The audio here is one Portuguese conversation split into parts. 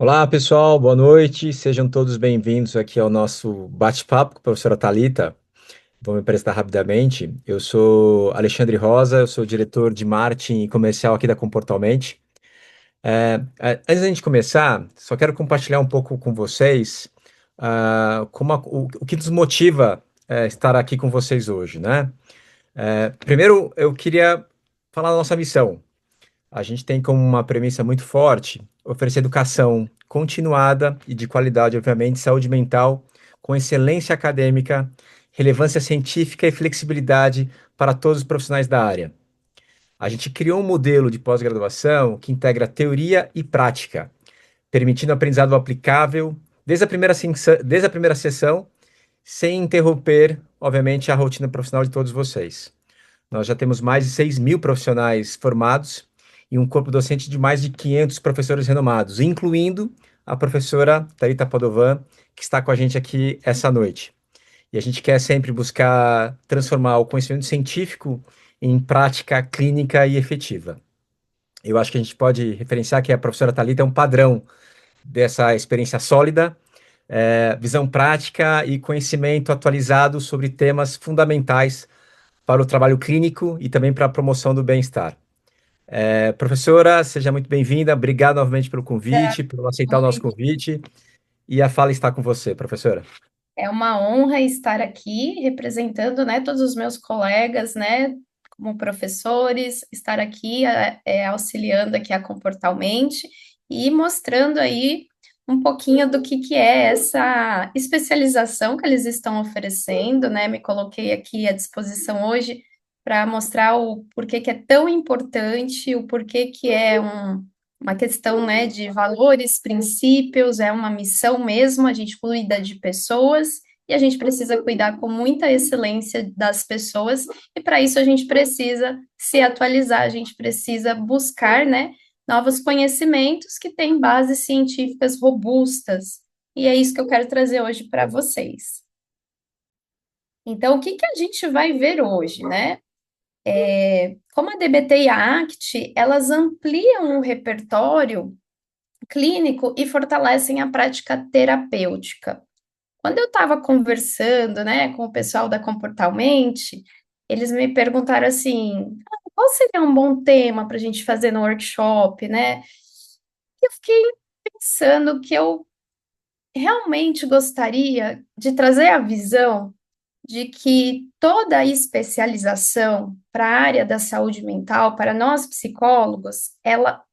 Olá, pessoal, boa noite. Sejam todos bem-vindos aqui ao nosso bate-papo com a professora Thalita. Vou me apresentar rapidamente. Eu sou Alexandre Rosa, eu sou diretor de marketing e comercial aqui da Comportalmente. Antes da gente começar, só quero compartilhar um pouco com vocês o que nos motiva estar aqui com vocês hoje, né? Primeiro, eu queria falar da nossa missão. A gente tem como uma premissa muito forte oferecer educação continuada e de qualidade, obviamente, saúde mental, com excelência acadêmica, relevância científica e flexibilidade para todos os profissionais da área. A gente criou um modelo de pós-graduação que integra teoria e prática, permitindo aprendizado aplicável desde a primeira sessão, sem interromper, obviamente, a rotina profissional de todos vocês. Nós já temos mais de 6 mil profissionais formados e um corpo docente de mais de 500 professores renomados, incluindo a professora Thalita Padovan, que está com a gente aqui essa noite. E a gente quer sempre buscar transformar o conhecimento científico em prática clínica e efetiva. Eu acho que a gente pode referenciar que a professora Thalita é um padrão dessa experiência sólida, visão prática e conhecimento atualizado sobre temas fundamentais para o trabalho clínico e também para a promoção do bem-estar. Professora, seja muito bem-vinda. Obrigado novamente pelo convite, por aceitar o nosso Noite. convite. E a fala está com você, professora. É uma honra estar aqui representando, né, todos os meus colegas, né, como professores, estar aqui auxiliando aqui a Comportalmente e mostrando aí um pouquinho do que é essa especialização que eles estão oferecendo, né? Me coloquei aqui à disposição hoje para mostrar o porquê que é tão importante, o porquê que é uma questão, né, de valores, princípios, é uma missão mesmo, a gente cuida de pessoas e a gente precisa cuidar com muita excelência das pessoas, e para isso a gente precisa se atualizar, a gente precisa buscar, né, novos conhecimentos que têm bases científicas robustas, e é isso que eu quero trazer hoje para vocês. Então, o que que a gente vai ver hoje, né? Como a DBT e a ACT, elas ampliam o repertório clínico e fortalecem a prática terapêutica. Quando eu estava conversando, né, com o pessoal da Comportalmente, eles me perguntaram assim, qual seria um bom tema para a gente fazer no workshop, né? E eu fiquei pensando que eu realmente gostaria de trazer a visão de que toda a especialização para a área da saúde mental, para nós psicólogos, ela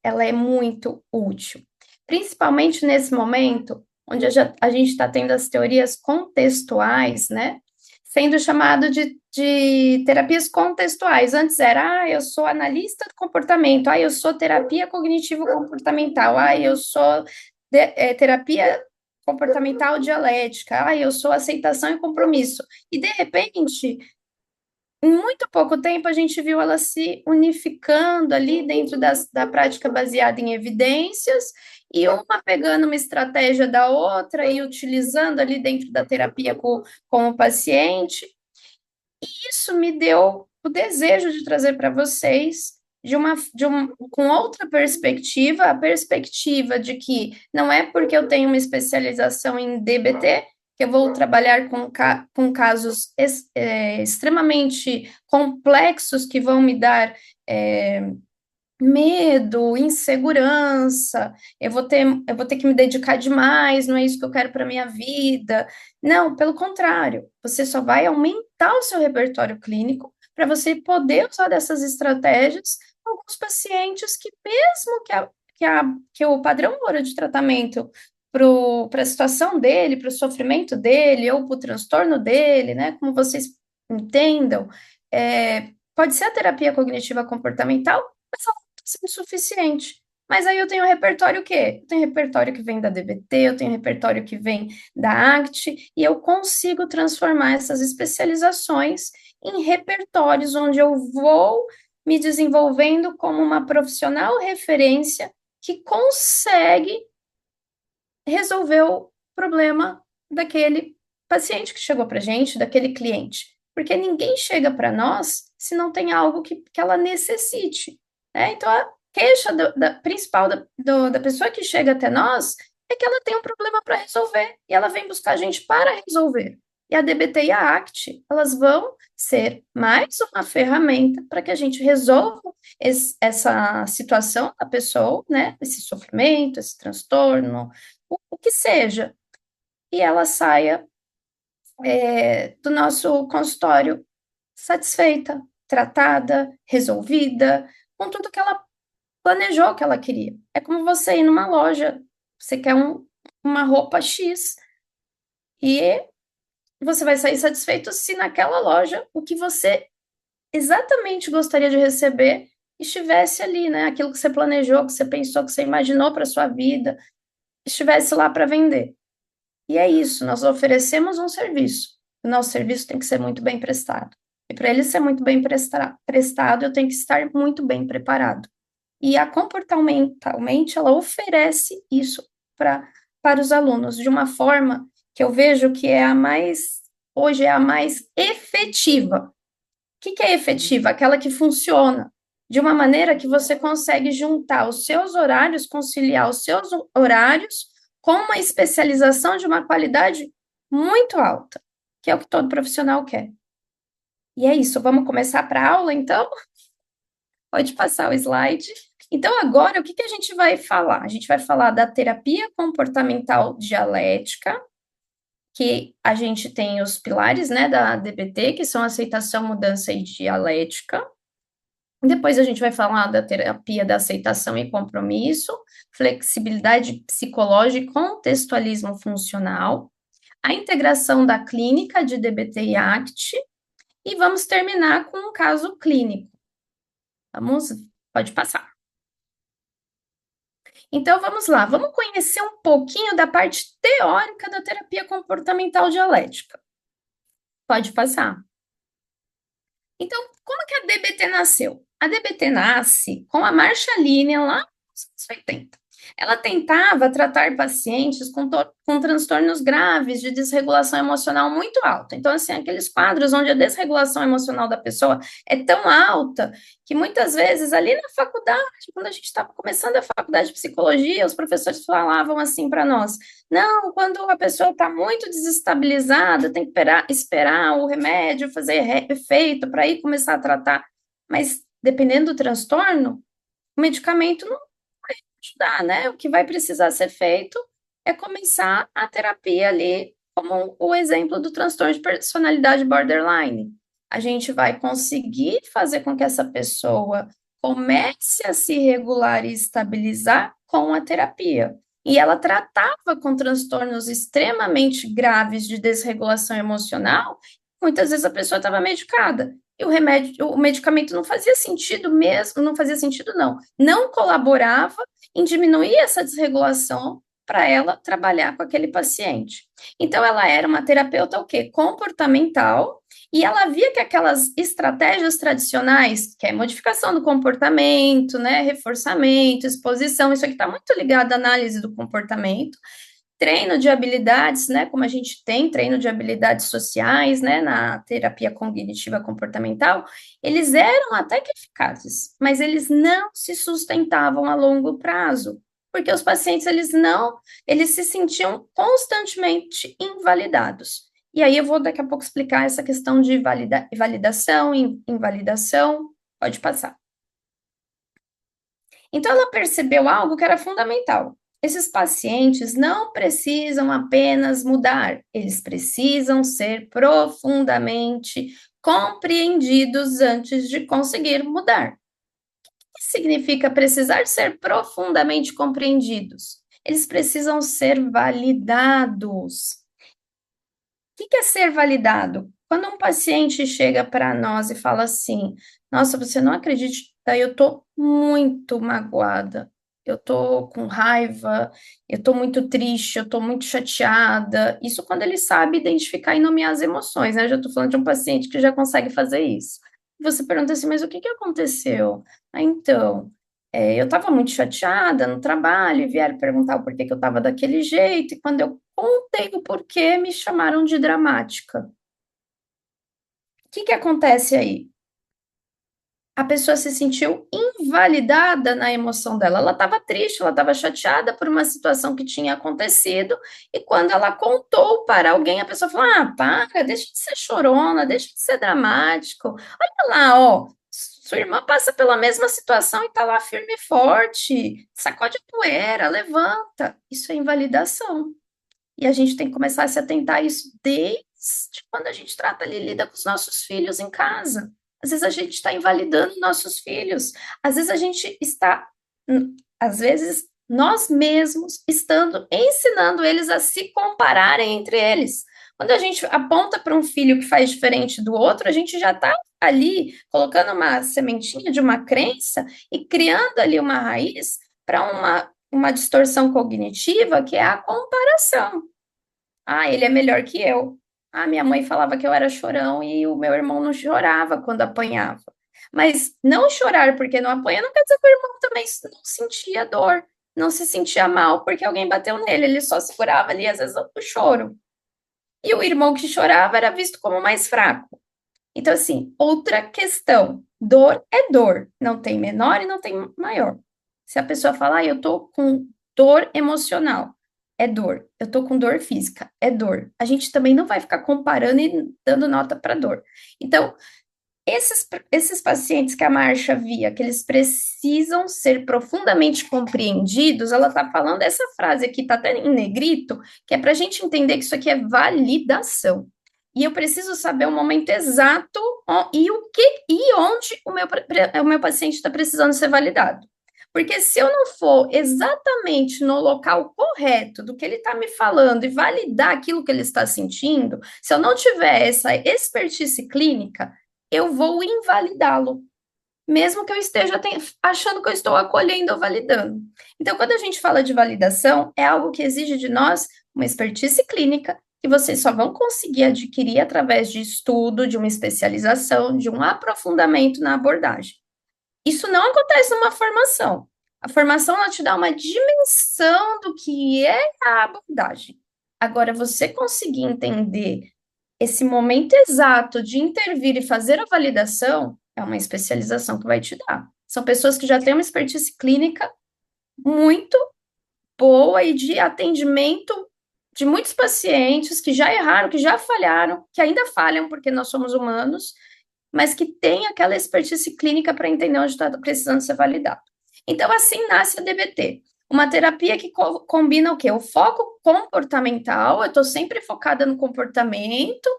é muito útil. Principalmente nesse momento, onde a gente está tendo as teorias contextuais, né? Sendo chamado de terapias contextuais. Antes era, eu sou analista do comportamento, eu sou terapia cognitivo-comportamental, eu sou terapia comportamental dialética, eu sou aceitação e compromisso. E, de repente, em muito pouco tempo, a gente viu ela se unificando ali dentro da prática baseada em evidências, e uma pegando uma estratégia da outra e utilizando ali dentro da terapia com o paciente. Isso me deu o desejo de trazer para vocês com outra perspectiva, a perspectiva de que não é porque eu tenho uma especialização em DBT que eu vou trabalhar com casos extremamente complexos que vão me dar é, medo, insegurança, eu vou ter que me dedicar demais, não é isso que eu quero para minha vida. Não, pelo contrário, você só vai aumentar o seu repertório clínico para você poder usar dessas estratégias com alguns pacientes que, mesmo que o padrão ouro de tratamento para a situação dele, para o sofrimento dele, ou para o transtorno dele, né? Como vocês entendam, pode ser a terapia cognitiva comportamental, mas sendo suficiente. Mas aí eu tenho repertório o quê? Eu tenho repertório que vem da DBT, eu tenho repertório que vem da ACT, e eu consigo transformar essas especializações em repertórios onde eu vou me desenvolvendo como uma profissional referência que consegue resolver o problema daquele paciente que chegou para a gente, daquele cliente. Porque ninguém chega para nós se não tem algo que ela necessite, né? Então, queixa principal da pessoa que chega até nós é que ela tem um problema para resolver e ela vem buscar a gente para resolver. E a DBT e a ACT, elas vão ser mais uma ferramenta para que a gente resolva essa situação da pessoa, né? Esse sofrimento, esse transtorno, o que seja. E ela saia do nosso consultório satisfeita, tratada, resolvida, com tudo que ela planejou que ela queria. É como você ir numa loja, você quer uma roupa X e você vai sair satisfeito se naquela loja o que você exatamente gostaria de receber estivesse ali, né? Aquilo que você planejou, que você pensou, que você imaginou para sua vida, estivesse lá para vender. E é isso, nós oferecemos um serviço. O nosso serviço tem que ser muito bem prestado. E para ele ser muito bem prestado, eu tenho que estar muito bem preparado. E a comportamentalmente, ela oferece isso para os alunos de uma forma que eu vejo que é hoje é a mais efetiva. O que é efetiva? Aquela que funciona de uma maneira que você consegue juntar os seus horários, conciliar os seus horários com uma especialização de uma qualidade muito alta, que é o que todo profissional quer. E é isso, vamos começar para a aula, então? Pode passar o slide. Então, agora, o que a gente vai falar? A gente vai falar da terapia comportamental dialética, que a gente tem os pilares, né, da DBT, que são aceitação, mudança e dialética. Depois a gente vai falar da terapia da aceitação e compromisso, flexibilidade psicológica e contextualismo funcional, a integração da clínica de DBT e ACT, e vamos terminar com um caso clínico. Pode passar. Então, vamos lá, vamos conhecer um pouquinho da parte teórica da terapia comportamental dialética. Pode passar. Então, como que a DBT nasceu? A DBT nasce com a Marshalline lá nos anos 80. Ela tentava tratar pacientes com transtornos graves de desregulação emocional muito alta. Então, assim, aqueles quadros onde a desregulação emocional da pessoa é tão alta que muitas vezes ali na faculdade, quando a gente estava começando a faculdade de psicologia, os professores falavam assim para nós: não, quando a pessoa está muito desestabilizada, tem que esperar o remédio fazer efeito para aí começar a tratar. Mas dependendo do transtorno, o medicamento não ajudar, né? O que vai precisar ser feito é começar a terapia ali, como o exemplo do transtorno de personalidade borderline. A gente vai conseguir fazer com que essa pessoa comece a se regular e estabilizar com a terapia. E ela tratava com transtornos extremamente graves de desregulação emocional, muitas vezes a pessoa estava medicada. E o medicamento não fazia sentido mesmo, não fazia sentido, não colaborava em diminuir essa desregulação para ela trabalhar com aquele paciente. Então, ela era uma terapeuta o quê? Comportamental, e ela via que aquelas estratégias tradicionais, que é modificação do comportamento, né, reforçamento, exposição, isso aqui está muito ligado à análise do comportamento, treino de habilidades, né, como a gente tem treino de habilidades sociais, né, na terapia cognitiva comportamental, eles eram até que eficazes, mas eles não se sustentavam a longo prazo, porque os pacientes, eles se sentiam constantemente invalidados. E aí eu vou daqui a pouco explicar essa questão de validação e invalidação. Pode passar. Então ela percebeu algo que era fundamental. Esses pacientes não precisam apenas mudar, eles precisam ser profundamente compreendidos antes de conseguir mudar. O que significa precisar ser profundamente compreendidos? Eles precisam ser validados. O que é ser validado? Quando um paciente chega para nós e fala assim: nossa, você não acredita, eu estou muito magoada, eu estou com raiva, eu estou muito triste, eu estou muito chateada. Isso quando ele sabe identificar e nomear as emoções, né? Eu já estou falando de um paciente que já consegue fazer isso. Você pergunta assim: mas o que aconteceu? Então, eu estava muito chateada no trabalho e vieram perguntar o porquê que eu estava daquele jeito, e quando eu contei o porquê, me chamaram de dramática. O que acontece aí? A pessoa se sentiu invalidada na emoção dela. Ela estava triste, ela estava chateada por uma situação que tinha acontecido, e quando ela contou para alguém, a pessoa falou: Ah, para, deixa de ser chorona, deixa de ser dramático. Olha lá, ó, sua irmã passa pela mesma situação e está lá firme e forte, sacode a poeira, levanta. Isso é invalidação. E a gente tem que começar a se atentar a isso desde quando a gente trata ali, lida com os nossos filhos em casa. Às vezes a gente está invalidando nossos filhos. Às vezes a gente está, às vezes nós mesmos estando ensinando eles a se compararem entre eles. Quando a gente aponta para um filho que faz diferente do outro, a gente já está ali colocando uma sementinha de uma crença e criando ali uma raiz para uma distorção cognitiva que é a comparação. Ah, ele é melhor que eu. Ah, minha mãe falava que eu era chorão e o meu irmão não chorava quando apanhava. Mas não chorar porque não apanha não quer dizer que o irmão também não sentia dor, não se sentia mal porque alguém bateu nele, ele só segurava ali, às vezes, o choro. E o irmão que chorava era visto como mais fraco. Então, assim, outra questão: dor é dor, não tem menor e não tem maior. Se a pessoa falar, eu tô com dor emocional, é dor. Eu tô com dor física, é dor. A gente também não vai ficar comparando e dando nota para dor. Então, esses pacientes que a Marcia via, que eles precisam ser profundamente compreendidos, ela está falando essa frase aqui, está até em negrito, que é para a gente entender que isso aqui é validação. E eu preciso saber o momento exato e o que e onde o meu paciente está precisando ser validado. Porque se eu não for exatamente no local correto do que ele está me falando e validar aquilo que ele está sentindo, se eu não tiver essa expertise clínica, eu vou invalidá-lo, mesmo que eu esteja achando que eu estou acolhendo ou validando. Então, quando a gente fala de validação, é algo que exige de nós uma expertise clínica que vocês só vão conseguir adquirir através de estudo, de uma especialização, de um aprofundamento na abordagem. Isso não acontece numa formação. A formação ela te dá uma dimensão do que é a abordagem. Agora, você conseguir entender esse momento exato de intervir e fazer a validação é uma especialização que vai te dar. São pessoas que já têm uma expertise clínica muito boa e de atendimento de muitos pacientes que já erraram, que já falharam, que ainda falham porque nós somos humanos, mas que têm aquela expertise clínica para entender onde está precisando ser validado. Então, assim nasce a DBT. Uma terapia que combina o quê? O foco comportamental, eu estou sempre focada no comportamento,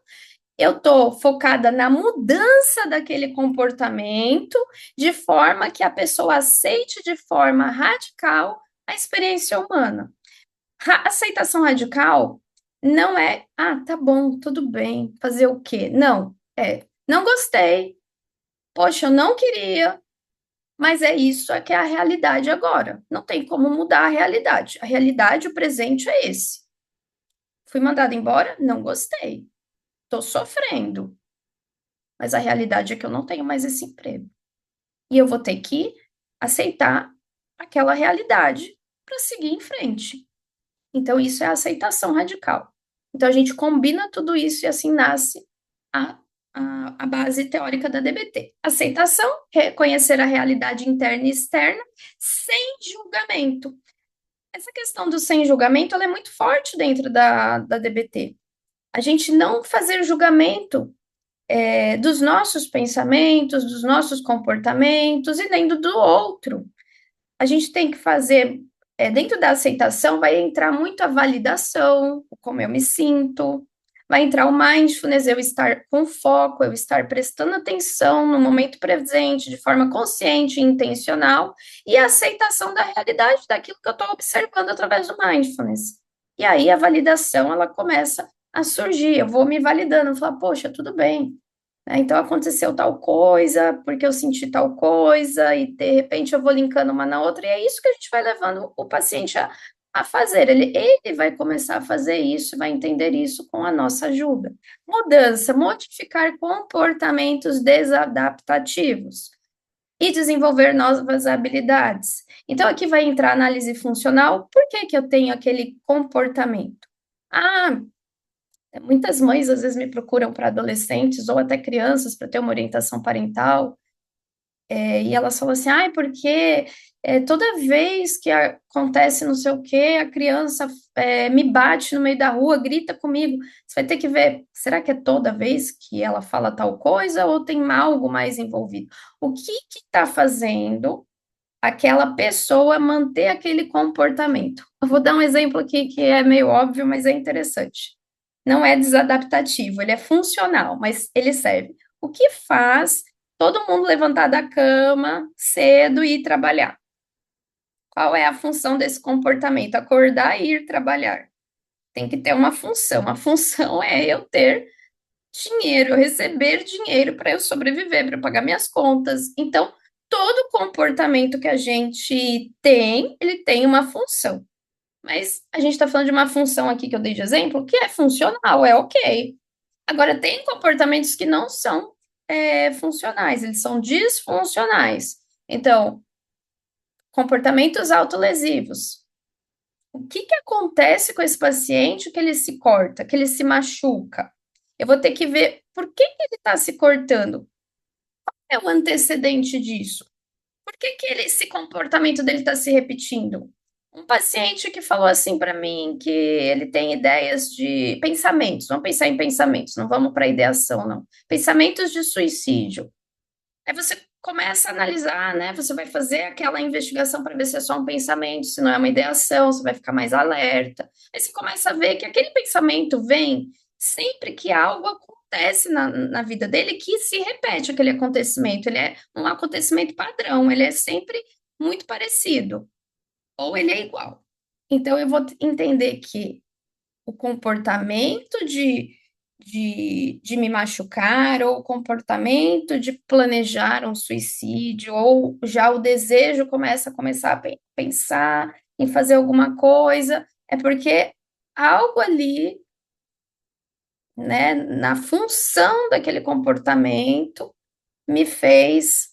eu estou focada na mudança daquele comportamento, de forma que a pessoa aceite de forma radical a experiência humana. Aceitação radical não é, ah, tá bom, tudo bem, fazer o quê? Não, não gostei, poxa, eu não queria, mas é isso, é que é a realidade agora. Não tem como mudar a realidade. A realidade, o presente é esse. Fui mandada embora? Não gostei. Estou sofrendo. Mas a realidade é que eu não tenho mais esse emprego. E eu vou ter que aceitar aquela realidade para seguir em frente. Então, isso é a aceitação radical. Então, a gente combina tudo isso e assim nasce a, a base teórica da DBT. Aceitação, reconhecer a realidade interna e externa, sem julgamento. Essa questão do sem julgamento, ela é muito forte dentro da DBT. A gente não fazer julgamento dos nossos pensamentos, dos nossos comportamentos e nem do outro. A gente tem que fazer, dentro da aceitação, vai entrar muito a validação, como eu me sinto, vai entrar o mindfulness, eu estar com foco, eu estar prestando atenção no momento presente, de forma consciente e intencional, e a aceitação da realidade daquilo que eu estou observando através do mindfulness. E aí a validação, ela começa a surgir, eu vou me validando, falar, poxa, tudo bem, né? Então aconteceu tal coisa, porque eu senti tal coisa, e de repente eu vou linkando uma na outra, e é isso que a gente vai levando o paciente a fazer. Ele vai começar a fazer isso, vai entender isso com a nossa ajuda. Mudança, modificar comportamentos desadaptativos e desenvolver novas habilidades. Então, aqui vai entrar a análise funcional. Por que que eu tenho aquele comportamento? Ah, muitas mães, às vezes, me procuram para adolescentes ou até crianças para ter uma orientação parental. E elas falam assim, ai, porque toda vez que acontece não sei o quê, a criança me bate no meio da rua, grita comigo. Você vai ter que ver, será que é toda vez que ela fala tal coisa ou tem algo mais envolvido? O que está fazendo aquela pessoa manter aquele comportamento? Eu vou dar um exemplo aqui que é meio óbvio, mas é interessante. Não é desadaptativo, ele é funcional, mas ele serve. O que faz todo mundo levantar da cama cedo e ir trabalhar? Qual é a função desse comportamento? Acordar e ir trabalhar. Tem que ter uma função. A função é eu ter dinheiro, eu receber dinheiro para eu sobreviver, para eu pagar minhas contas. Então, todo comportamento que a gente tem, ele tem uma função. Mas a gente está falando de uma função aqui que eu dei de exemplo, que é funcional, é ok. Agora, tem comportamentos que não são funcionais, eles são disfuncionais. Então, comportamentos autolesivos. O que que acontece com esse paciente que ele se corta, que ele se machuca? Eu vou ter que ver por que que ele está se cortando. É o antecedente disso. Por que que esse comportamento dele está se repetindo? Um paciente que falou assim para mim que ele tem ideias de pensamentos, vamos pensar em pensamentos, não vamos para ideação, não. Pensamentos de suicídio. Aí você começa a analisar, né? Você vai fazer aquela investigação para ver se é só um pensamento, se não é uma ideação, você vai ficar mais alerta. Aí você começa a ver que aquele pensamento vem sempre que algo acontece na vida dele que se repete aquele acontecimento. Ele é um acontecimento padrão, ele é sempre muito parecido, ou ele é igual. Então eu vou entender que o comportamento de me machucar, ou o comportamento de planejar um suicídio, ou já o desejo começar a pensar em fazer alguma coisa, é porque algo ali, né, na função daquele comportamento, me fez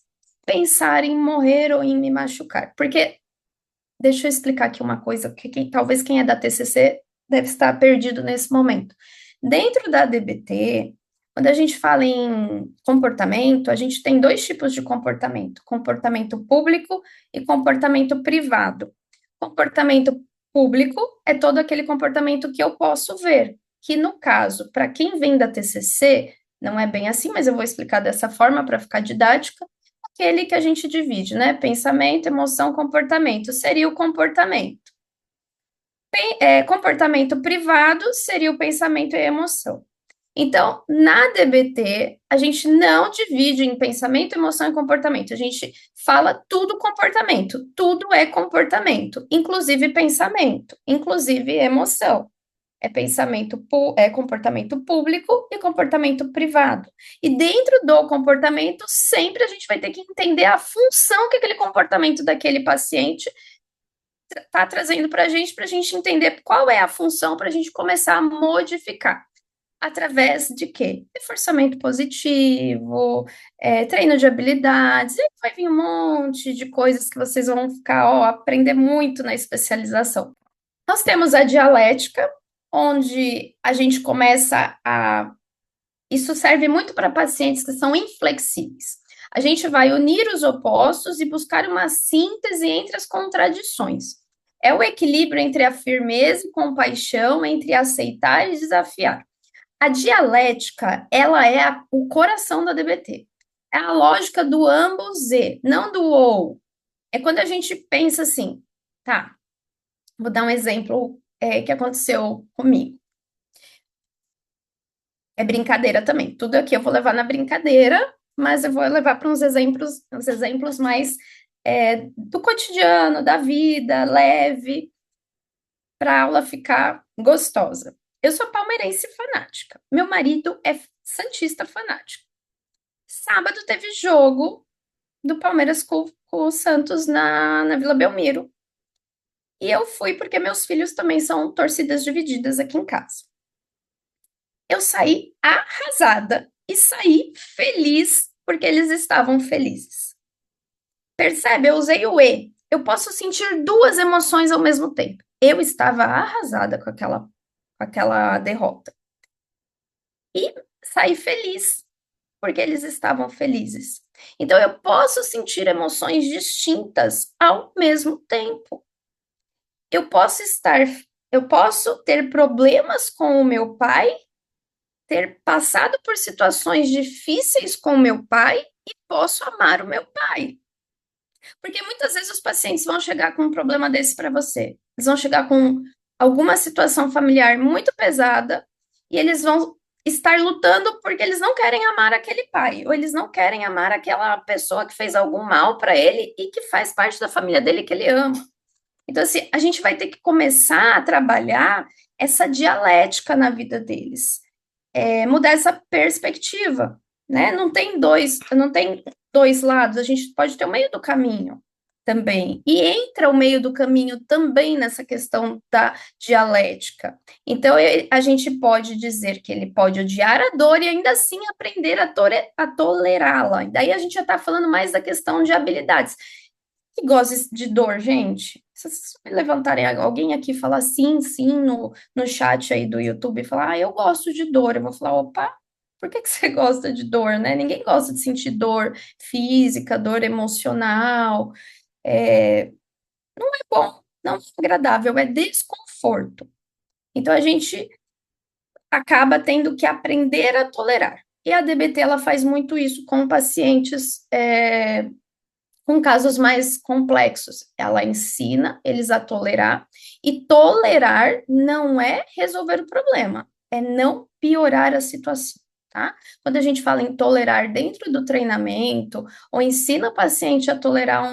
pensar em morrer ou em me machucar. Porque, deixa eu explicar aqui uma coisa, que talvez quem é da TCC deve estar perdido nesse momento. Dentro da DBT, quando a gente fala em comportamento, a gente tem dois tipos de comportamento: comportamento público e comportamento privado. Comportamento público é todo aquele comportamento que eu posso ver, que no caso, para quem vem da TCC, não é bem assim, mas eu vou explicar dessa forma para ficar didática, aquele que a gente divide, né? Pensamento, emoção, comportamento, seria o comportamento. Comportamento privado seria o pensamento e a emoção. Então, na DBT, a gente não divide em pensamento, emoção e comportamento. A gente fala tudo comportamento. Tudo é comportamento, inclusive pensamento, inclusive emoção. É comportamento público e comportamento privado. E dentro do comportamento, sempre a gente vai ter que entender a função que aquele comportamento daquele paciente está trazendo para a gente entender qual é a função para a gente começar a modificar. Através de quê? Reforçamento positivo, treino de habilidades, e vai vir um monte de coisas que vocês vão ficar, ó, aprender muito na especialização. Nós temos a dialética, onde a gente começa a. Isso serve muito para pacientes que são inflexíveis. A gente vai unir os opostos e buscar uma síntese entre as contradições. É o equilíbrio entre a firmeza e compaixão, entre aceitar e desafiar. A dialética, ela é o coração da DBT. É a lógica do ambos e, não do ou. É quando a gente pensa assim, tá, vou dar um exemplo que aconteceu comigo. É brincadeira também. Tudo aqui eu vou levar na brincadeira, mas eu vou levar para uns exemplos mais do cotidiano, da vida, leve, para a aula ficar gostosa. Eu sou palmeirense fanática. Meu marido é santista fanático. Sábado teve jogo do Palmeiras com o Santos na Vila Belmiro. E eu fui porque meus filhos também são torcidas divididas aqui em casa. Eu saí arrasada e saí feliz porque eles estavam felizes. Percebe? Eu usei o e. Eu posso sentir duas emoções ao mesmo tempo. Eu estava arrasada com aquela derrota. E saí feliz, porque eles estavam felizes. Então, eu posso sentir emoções distintas ao mesmo tempo. Eu posso estar, eu posso ter problemas com o meu pai, ter passado por situações difíceis com o meu pai e posso amar o meu pai. Porque muitas vezes os pacientes vão chegar com um problema desse para você. Eles vão chegar com alguma situação familiar muito pesada e eles vão estar lutando porque eles não querem amar aquele pai, ou eles não querem amar aquela pessoa que fez algum mal para ele e que faz parte da família dele que ele ama. Então, assim, a gente vai ter que começar a trabalhar essa dialética na vida deles, mudar essa perspectiva, né? Não tem dois lados, a gente pode ter o meio do caminho também. E entra o meio do caminho também nessa questão da dialética. Então, a gente pode dizer que ele pode odiar a dor e ainda assim aprender a tolerá-la. Daí a gente já está falando mais da questão de habilidades. Que gosta de dor, gente? Se vocês me levantarem alguém aqui e falar sim, sim, no chat aí do YouTube e falar, eu gosto de dor, eu vou falar, opa, por que você gosta de dor, né? Ninguém gosta de sentir dor física, dor emocional. Não é bom, não é agradável, é desconforto. Então a gente acaba tendo que aprender a tolerar. E a DBT ela faz muito isso com pacientes com casos mais complexos. Ela ensina eles a tolerar, e tolerar não é resolver o problema, é não piorar a situação. Tá? Quando a gente fala em tolerar dentro do treinamento, ou ensina o paciente a tolerar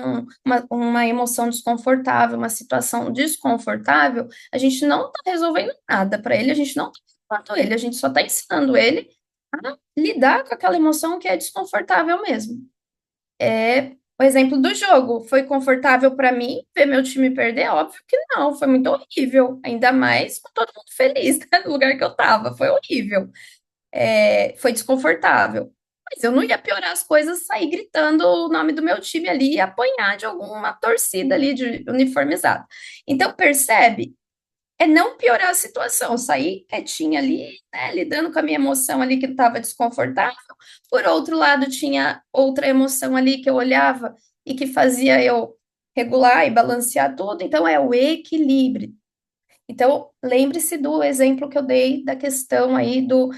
uma emoção desconfortável, uma situação desconfortável, a gente não está resolvendo nada para ele, a gente não está ensinando ele, a gente só está ensinando ele a lidar com aquela emoção que é desconfortável mesmo. O exemplo do jogo, foi confortável para mim ver meu time perder? Óbvio que não, foi muito horrível, ainda mais com todo mundo feliz, né, no lugar que eu estava, foi horrível, foi desconfortável. Mas eu não ia piorar as coisas, sair gritando o nome do meu time ali e apanhar de alguma torcida ali de uniformizado. Então, percebe? É não piorar a situação, sair quietinha ali, né, lidando com a minha emoção ali que estava desconfortável. Por outro lado, tinha outra emoção ali que eu olhava e que fazia eu regular e balancear tudo. Então, é o equilíbrio. Então, lembre-se do exemplo que eu dei da questão aí do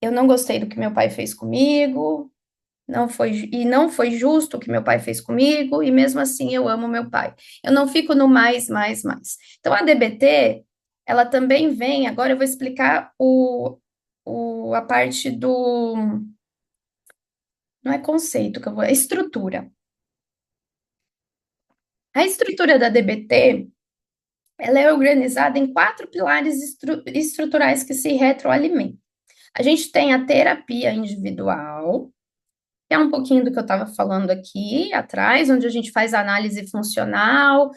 eu não gostei do que meu pai fez comigo, não foi justo o que meu pai fez comigo, e mesmo assim eu amo meu pai. Eu não fico no mais, mais, mais. Então, a DBT, ela também vem, agora eu vou explicar a parte do, não é conceito que eu vou, é estrutura. A estrutura da DBT, ela é organizada em 4 pilares estruturais que se retroalimentam. A gente tem a terapia individual, que é um pouquinho do que eu estava falando aqui atrás, onde a gente faz análise funcional,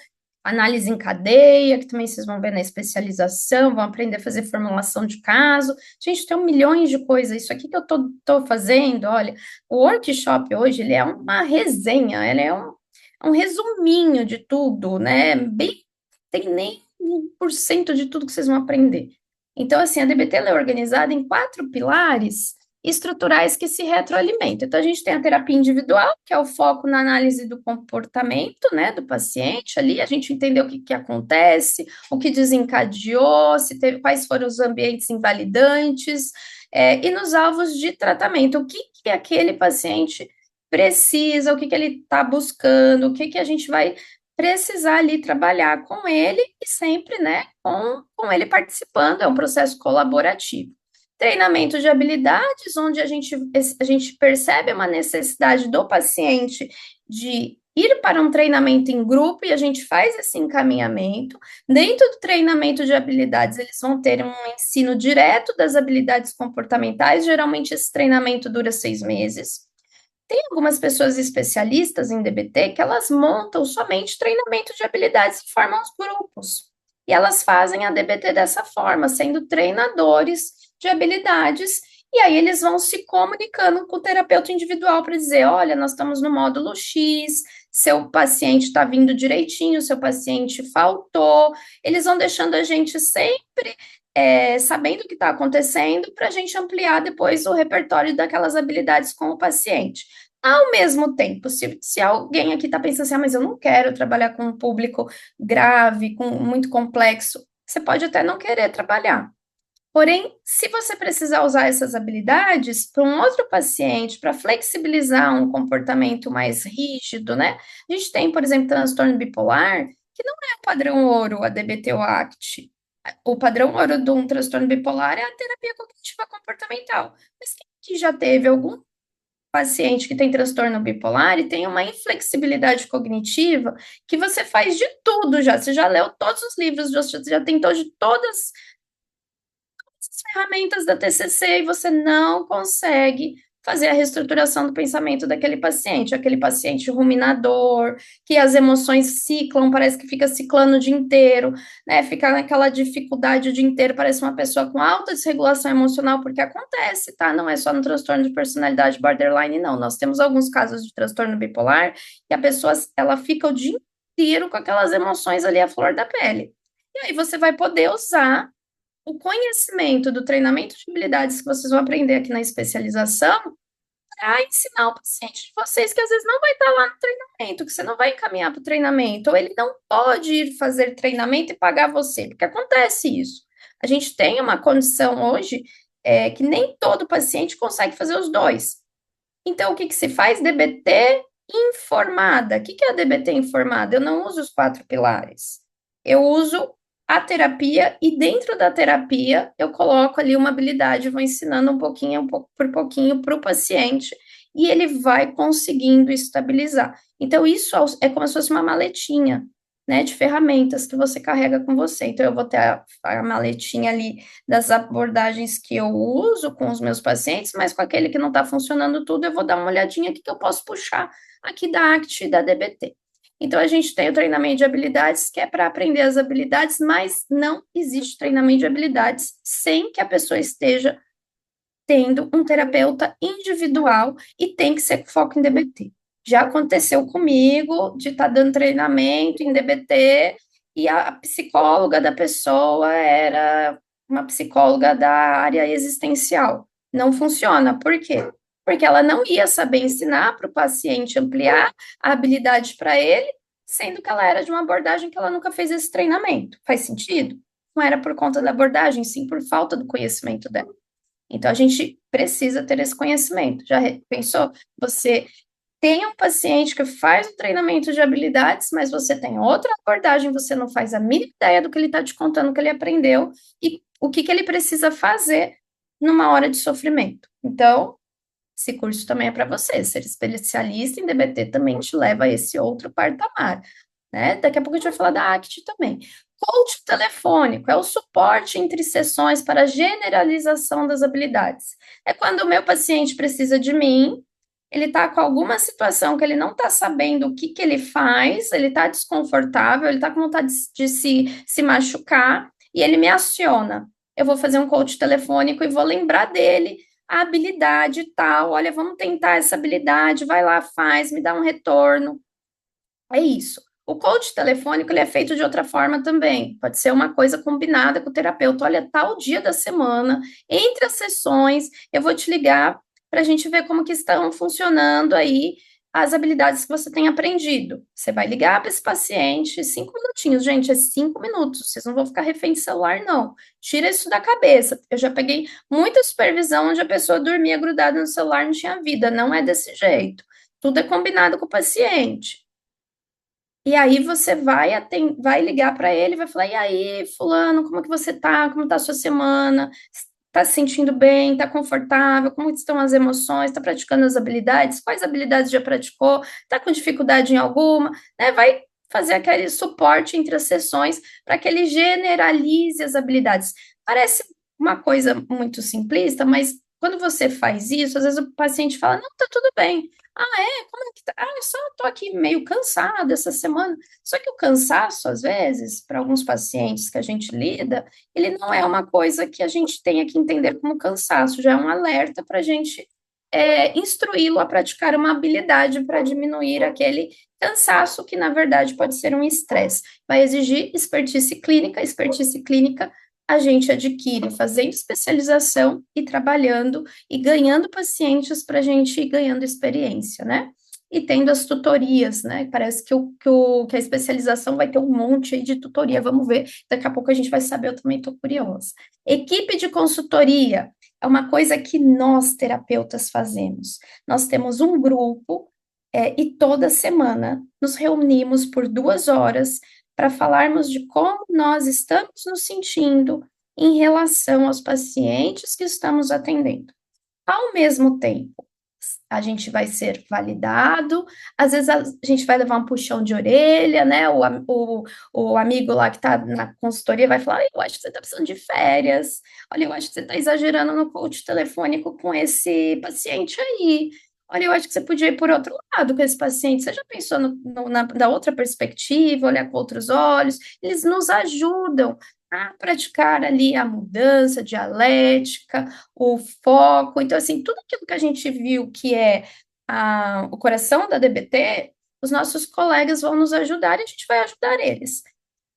análise em cadeia, que também vocês vão ver na especialização, vão aprender a fazer formulação de caso. Gente, tem milhões de coisas. Isso aqui que eu tô fazendo, olha, o workshop hoje, ele é uma resenha, ele é um resuminho de tudo, né? Bem, tem nem 1% de tudo que vocês vão aprender. Então, assim, a DBT ela é organizada em 4 pilares estruturais que se retroalimentam. Então, a gente tem a terapia individual, que é o foco na análise do comportamento, né, do paciente ali, a gente entendeu o que acontece, o que desencadeou, se teve, quais foram os ambientes invalidantes, e nos alvos de tratamento, o que aquele paciente precisa, o que ele está buscando, o que a gente vai precisar ali trabalhar com ele e sempre, né, com ele participando, é um processo colaborativo. Treinamento de habilidades, onde a gente percebe uma necessidade do paciente de ir para um treinamento em grupo e a gente faz esse encaminhamento. Dentro do treinamento de habilidades, eles vão ter um ensino direto das habilidades comportamentais, geralmente esse treinamento dura 6 meses. Tem algumas pessoas especialistas em DBT que elas montam somente treinamento de habilidades e formam os grupos. E elas fazem a DBT dessa forma, sendo treinadores de habilidades, e aí eles vão se comunicando com o terapeuta individual para dizer, olha, nós estamos no módulo X, seu paciente está vindo direitinho, seu paciente faltou, eles vão deixando a gente sempre sabendo o que está acontecendo, para a gente ampliar depois o repertório daquelas habilidades com o paciente. Ao mesmo tempo, se alguém aqui está pensando assim, mas eu não quero trabalhar com um público grave, com muito complexo, você pode até não querer trabalhar. Porém, se você precisar usar essas habilidades para um outro paciente, para flexibilizar um comportamento mais rígido, né? A gente tem, por exemplo, transtorno bipolar, que não é o padrão ouro, a DBT ou a ACT. O padrão ouro de um transtorno bipolar é a terapia cognitiva comportamental. Mas quem que já teve algum paciente que tem transtorno bipolar e tem uma inflexibilidade cognitiva que você faz de tudo já? Você já leu todos os livros, você já tentou de todas as ferramentas da TCC e você não consegue fazer a reestruturação do pensamento daquele paciente, aquele paciente ruminador, que as emoções ciclam, parece que fica ciclando o dia inteiro, né? Fica naquela dificuldade o dia inteiro, parece uma pessoa com alta desregulação emocional, porque acontece, tá? Não é só no transtorno de personalidade borderline, não. Nós temos alguns casos de transtorno bipolar que a pessoa, ela fica o dia inteiro com aquelas emoções ali à flor da pele. E aí você vai poder usar o conhecimento do treinamento de habilidades que vocês vão aprender aqui na especialização para ensinar o paciente de vocês que às vezes não vai estar lá no treinamento, que você não vai encaminhar para o treinamento, ou ele não pode ir fazer treinamento e pagar você, porque acontece isso. A gente tem uma condição hoje que nem todo paciente consegue fazer os dois. Então, o que que se faz? DBT informada. O que que é a DBT informada? Eu não uso os 4 pilares. Eu uso a terapia e dentro da terapia eu coloco ali uma habilidade, vou ensinando um pouquinho, um pouco por pouquinho para o paciente e ele vai conseguindo estabilizar. Então, isso é como se fosse uma maletinha, né, de ferramentas que você carrega com você. Então, eu vou ter a maletinha ali das abordagens que eu uso com os meus pacientes, mas com aquele que não está funcionando tudo, eu vou dar uma olhadinha aqui que eu posso puxar aqui da ACT e da DBT. Então, a gente tem o treinamento de habilidades, que é para aprender as habilidades, mas não existe treinamento de habilidades sem que a pessoa esteja tendo um terapeuta individual e tem que ser com foco em DBT. Já aconteceu comigo de estar dando treinamento em DBT e a psicóloga da pessoa era uma psicóloga da área existencial. Não funciona. Por quê? Porque ela não ia saber ensinar para o paciente ampliar a habilidade para ele, sendo que ela era de uma abordagem que ela nunca fez esse treinamento. Faz sentido? Não era por conta da abordagem, sim por falta do conhecimento dela. Então, a gente precisa ter esse conhecimento. Já pensou? Você tem um paciente que faz o treinamento de habilidades, mas você tem outra abordagem, você não faz a mínima ideia do que ele está te contando que ele aprendeu e o que, que ele precisa fazer numa hora de sofrimento. Então, esse curso também é para você. Ser especialista em DBT também te leva a esse outro patamar, né? Daqui a pouco a gente vai falar da ACT também. Coach telefônico é o suporte entre sessões para a generalização das habilidades. É quando o meu paciente precisa de mim, ele está com alguma situação que ele não está sabendo o que, que ele faz, ele está desconfortável, ele está com vontade de se machucar, e ele me aciona. Eu vou fazer um coach telefônico e vou lembrar dele a habilidade tal. Olha, vamos tentar essa habilidade, vai lá, faz, me dá um retorno. É isso. O coach telefônico ele é feito de outra forma também. Pode ser uma coisa combinada com o terapeuta. Olha, tal dia da semana, entre as sessões, eu vou te ligar para a gente ver como que estão funcionando aí as habilidades que você tem aprendido. Você vai ligar para esse paciente, 5 minutinhos, gente, é 5 minutos. Vocês não vão ficar refém de celular, não. Tira isso da cabeça. Eu já peguei muita supervisão onde a pessoa dormia grudada no celular, não tinha vida. Não é desse jeito. Tudo é combinado com o paciente. E aí você vai ligar para ele, vai falar: "E aí, fulano, como é que você tá? Como tá a sua semana? Tá se sentindo bem? Tá confortável? Como estão as emoções? Tá praticando as habilidades? Quais habilidades já praticou? Tá com dificuldade em alguma?", né? Vai fazer aquele suporte entre as sessões para que ele generalize as habilidades. Parece uma coisa muito simplista, mas quando você faz isso, às vezes o paciente fala: "Não, tá tudo bem". "Ah, é? Como é que tá?". "Ah, eu só tô aqui meio cansado essa semana". Só que o cansaço, às vezes, para alguns pacientes que a gente lida, ele não é uma coisa que a gente tenha que entender como cansaço, já é um alerta para a gente instruí-lo a praticar uma habilidade para diminuir aquele cansaço, que na verdade pode ser um estresse. Vai exigir expertise clínica a gente adquire fazendo especialização e trabalhando e ganhando pacientes para a gente ir ganhando experiência, né? E tendo as tutorias, né? Parece que a especialização vai ter um monte aí de tutoria. Vamos ver, daqui a pouco a gente vai saber, eu também estou curiosa. Equipe de consultoria é uma coisa que nós, terapeutas, fazemos. Nós temos um grupo, e toda semana nos reunimos por 2 horas para falarmos de como nós estamos nos sentindo em relação aos pacientes que estamos atendendo. Ao mesmo tempo, a gente vai ser validado, às vezes a gente vai levar um puxão de orelha, né? O amigo lá que está na consultoria vai falar: eu acho que você está precisando de férias, olha, eu acho que você está exagerando no coach telefônico com esse paciente aí. Olha, eu acho que você podia ir por outro lado com esse paciente. Você já pensou da outra perspectiva, olhar com outros olhos? Eles nos ajudam a praticar ali a mudança dialética, o foco. Então, assim, tudo aquilo que a gente viu que é o coração da DBT, os nossos colegas vão nos ajudar e a gente vai ajudar eles.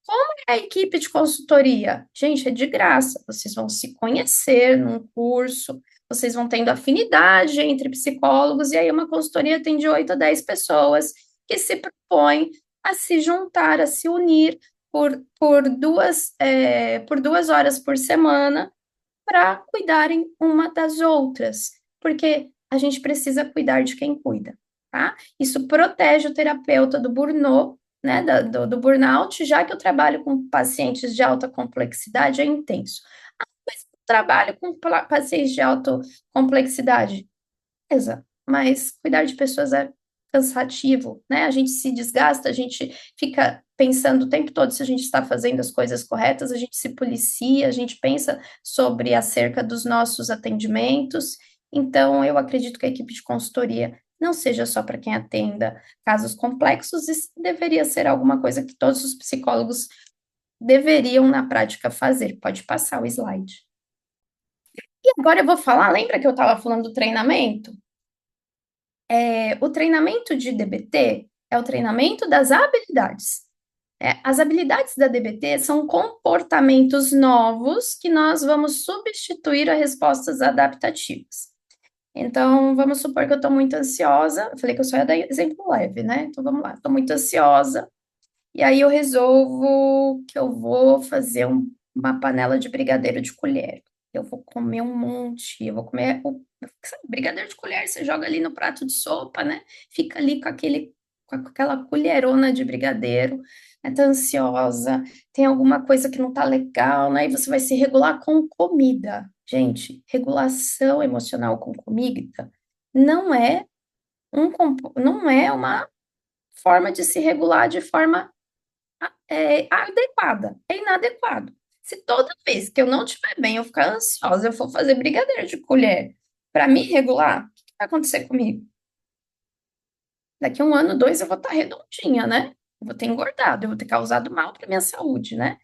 Como é a equipe de consultoria? Gente, é de graça. Vocês vão se conhecer num curso, vocês vão tendo afinidade entre psicólogos, e aí uma consultoria tem de 8 a 10 pessoas que se propõem a se juntar, a se unir por 2 horas por semana para cuidarem uma das outras, porque a gente precisa cuidar de quem cuida, tá? Isso protege o terapeuta do burnout, né, do burnout, já que eu trabalho com pacientes de alta complexidade, é intenso. Mas eu trabalho com pacientes de alta complexidade, beleza, mas cuidar de pessoas é cansativo, né? A gente se desgasta, a gente fica pensando o tempo todo se a gente está fazendo as coisas corretas, a gente se policia, a gente pensa sobre acerca dos nossos atendimentos. Então, eu acredito que a equipe de consultoria não seja só para quem atenda casos complexos, isso deveria ser alguma coisa que todos os psicólogos deveriam, na prática, fazer. Pode passar o slide. E agora eu vou falar, lembra que eu estava falando do treinamento? O treinamento de DBT é o treinamento das habilidades. As habilidades da DBT são comportamentos novos que nós vamos substituir a respostas adaptativas. Então, vamos supor que eu estou muito ansiosa. Eu falei que eu só ia dar exemplo leve, né? Então, vamos lá. Estou muito ansiosa. E aí, eu resolvo que eu vou fazer uma panela de brigadeiro de colher. Eu vou comer um monte. Eu vou comer sabe, brigadeiro de colher. Você joga ali no prato de sopa, né? Fica ali com aquela colherona de brigadeiro. Tá ansiosa, tem alguma coisa que não tá legal, né? E você vai se regular com comida. Gente, regulação emocional com comida não é não é uma forma de se regular de forma adequada, é inadequado. Se toda vez que eu não estiver bem, eu ficar ansiosa, eu for fazer brigadeiro de colher para me regular, o que vai acontecer comigo? Daqui a 1 ano, 2, eu vou estar redondinha, né? Eu vou ter engordado, eu vou ter causado mal para minha saúde, né?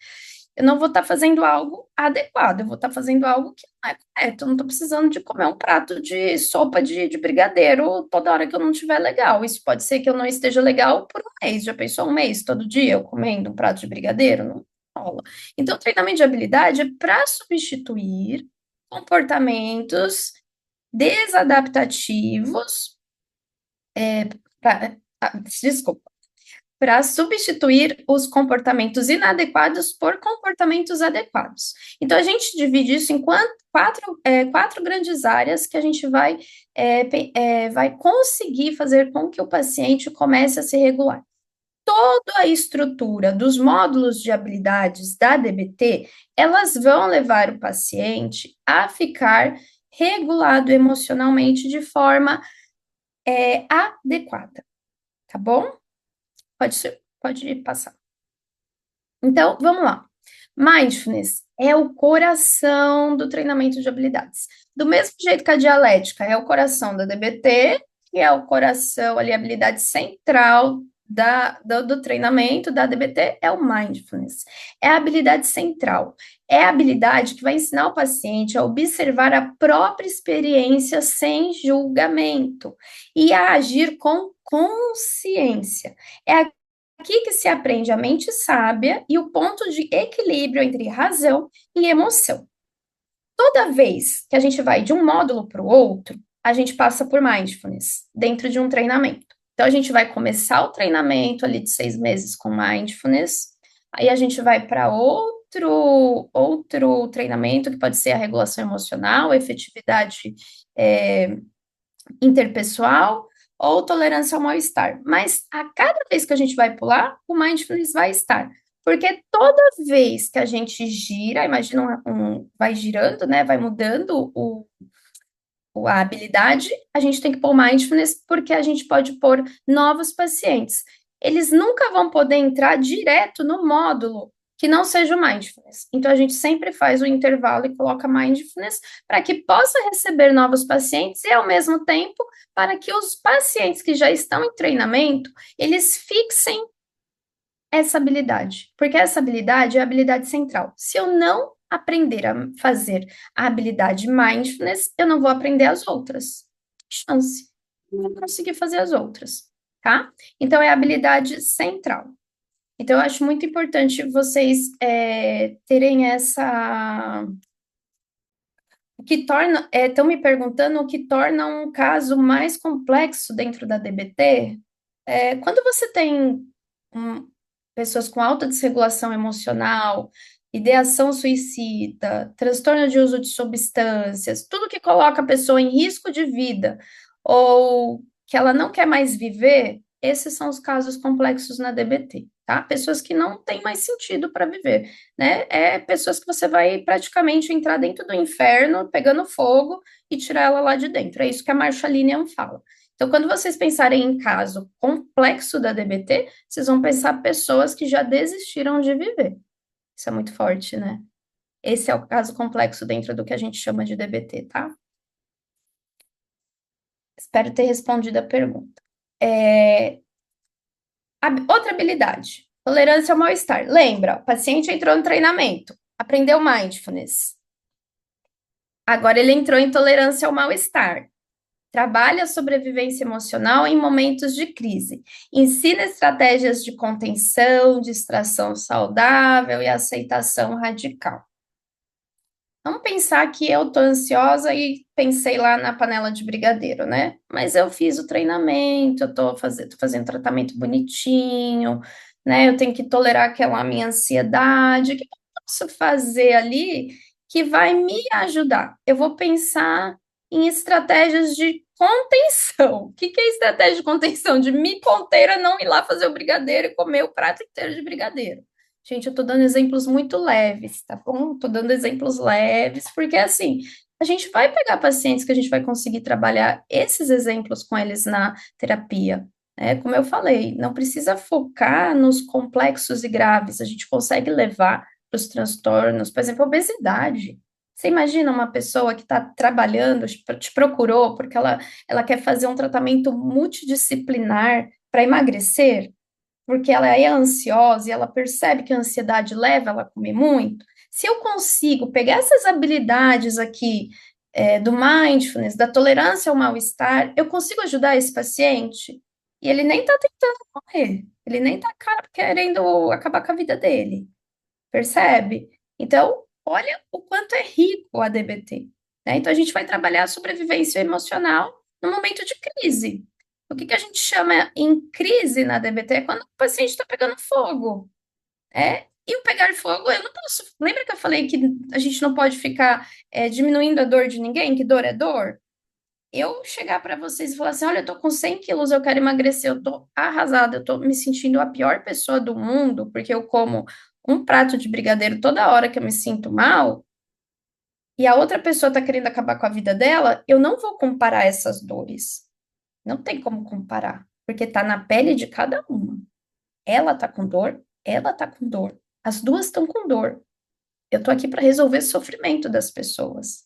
Eu não vou estar fazendo algo adequado, eu vou estar fazendo algo que não é correto. Eu não estou precisando de comer um prato de sopa de brigadeiro toda hora que eu não estiver legal. Isso pode ser que eu não esteja legal por um mês. Já pensou um mês, todo dia, eu comendo um prato de brigadeiro? Não rola. Então, o treinamento de habilidade é para substituir comportamentos desadaptativos, desculpa, para substituir os comportamentos inadequados por comportamentos adequados. Então, a gente divide isso em quatro grandes áreas que a gente vai conseguir fazer com que o paciente comece a se regular. Toda a estrutura dos módulos de habilidades da DBT, elas vão levar o paciente a ficar regulado emocionalmente de forma adequada, tá bom? Pode passar. Então, vamos lá. Mindfulness é o coração do treinamento de habilidades. Do mesmo jeito que a dialética é o coração da DBT, que é o coração ali, a habilidade central do treinamento da DBT, é o mindfulness. É a habilidade central. É a habilidade que vai ensinar o paciente a observar a própria experiência sem julgamento e a agir com consciência. É aqui que se aprende a mente sábia e o ponto de equilíbrio entre razão e emoção. Toda vez que a gente vai de um módulo para o outro, a gente passa por mindfulness dentro de um treinamento. Então, a gente vai começar o treinamento ali de 6 meses com mindfulness, aí a gente vai para outro treinamento, que pode ser a regulação emocional, a efetividade é, interpessoal ou tolerância ao mal-estar. Mas a cada vez que a gente vai pular, o mindfulness vai estar. Porque toda vez que a gente gira, imagina vai girando, né? Vai mudando a habilidade, a gente tem que pôr mindfulness porque a gente pode pôr novos pacientes. Eles nunca vão poder entrar direto no módulo que não seja o mindfulness. Então, a gente sempre faz o intervalo e coloca mindfulness para que possa receber novos pacientes e, ao mesmo tempo, para que os pacientes que já estão em treinamento, eles fixem essa habilidade, porque essa habilidade é a habilidade central. Se eu não aprender a fazer a habilidade mindfulness, eu não vou aprender as outras. Chance. Não vou conseguir fazer as outras, tá? Então, é a habilidade central. Então, eu acho muito importante vocês terem essa. O que torna. Estão me perguntando o que torna um caso mais complexo dentro da DBT. Quando você tem um, pessoas com alta desregulação emocional, ideação suicida, transtorno de uso de substâncias, tudo que coloca a pessoa em risco de vida ou que ela não quer mais viver, esses são os casos complexos na DBT, tá? Pessoas que não têm mais sentido para viver, né? Pessoas que você vai praticamente entrar dentro do inferno, pegando fogo e tirar ela lá de dentro. É isso que a Marshalinian fala. Então, quando vocês pensarem em caso complexo da DBT, vocês vão pensar pessoas que já desistiram de viver. Isso é muito forte, né? Esse é o caso complexo dentro do que a gente chama de DBT, tá? Espero ter respondido a pergunta. Outra habilidade, tolerância ao mal-estar. Lembra, o paciente entrou no treinamento, aprendeu mindfulness. Agora ele entrou em tolerância ao mal-estar. Trabalha a sobrevivência emocional em momentos de crise. Ensina estratégias de contenção, distração saudável e aceitação radical. Vamos pensar que eu tô ansiosa e pensei lá na panela de brigadeiro, né? Mas eu fiz o treinamento, eu tô fazendo tratamento bonitinho, né? Eu tenho que tolerar aquela minha ansiedade. O que eu posso fazer ali que vai me ajudar? Eu vou pensar em estratégias de contenção. O que é estratégia de contenção? De me conter a não ir lá fazer o brigadeiro e comer o prato inteiro de brigadeiro. Gente, eu tô dando exemplos muito leves, tá bom? Tô dando exemplos leves, porque assim, a gente vai pegar pacientes que a gente vai conseguir trabalhar esses exemplos com eles na terapia. Como eu falei, não precisa focar nos complexos e graves, a gente consegue levar para os transtornos, por exemplo, a obesidade. Você imagina uma pessoa que está trabalhando, te procurou porque ela quer fazer um tratamento multidisciplinar para emagrecer? Porque ela é ansiosa e ela percebe que a ansiedade leva ela a comer muito, se eu consigo pegar essas habilidades aqui, do mindfulness, da tolerância ao mal-estar, eu consigo ajudar esse paciente e ele nem está tentando morrer, ele nem está querendo acabar com a vida dele, percebe? Então, olha o quanto é rico a DBT, né? Então, a gente vai trabalhar a sobrevivência emocional no momento de crise. O que a gente chama em crise na DBT é quando o paciente está pegando fogo. E o pegar fogo, eu não posso. Lembra que eu falei que a gente não pode ficar diminuindo a dor de ninguém, que dor é dor? Eu chegar para vocês e falar assim: olha, eu tô com 100 quilos, eu quero emagrecer, eu tô arrasada, eu tô me sentindo a pior pessoa do mundo, porque eu como um prato de brigadeiro toda hora que eu me sinto mal, e a outra pessoa tá querendo acabar com a vida dela, eu não vou comparar essas dores. Não tem como comparar, porque tá na pele de cada uma. Ela tá com dor, ela tá com dor. As duas estão com dor. Eu tô aqui para resolver o sofrimento das pessoas.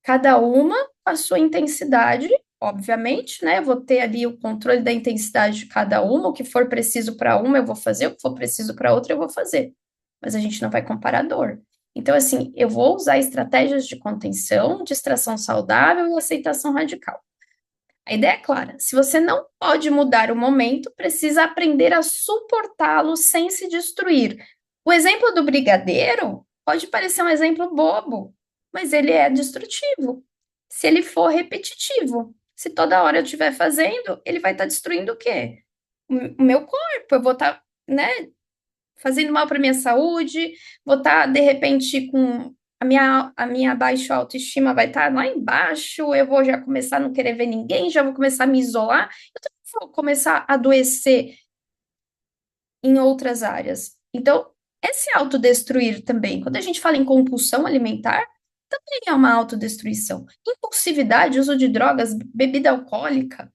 Cada uma com a sua intensidade, obviamente, né? Eu vou ter ali o controle da intensidade de cada uma. O que for preciso para uma, eu vou fazer. O que for preciso para outra, eu vou fazer. Mas a gente não vai comparar dor. Então, assim, eu vou usar estratégias de contenção, distração saudável e aceitação radical. A ideia é clara. Se você não pode mudar o momento, precisa aprender a suportá-lo sem se destruir. O exemplo do brigadeiro pode parecer um exemplo bobo, mas ele é destrutivo. Se ele for repetitivo, se toda hora eu estiver fazendo, ele vai estar destruindo o quê? O meu corpo. Eu vou estar, né, fazendo mal para minha saúde, vou estar, de repente, com a minha baixa autoestima vai estar lá embaixo, eu vou já começar a não querer ver ninguém, já vou começar a me isolar, eu também vou começar a adoecer em outras áreas. Então, é se autodestruir também. Quando a gente fala em compulsão alimentar, também é uma autodestruição. Impulsividade, uso de drogas, bebida alcoólica,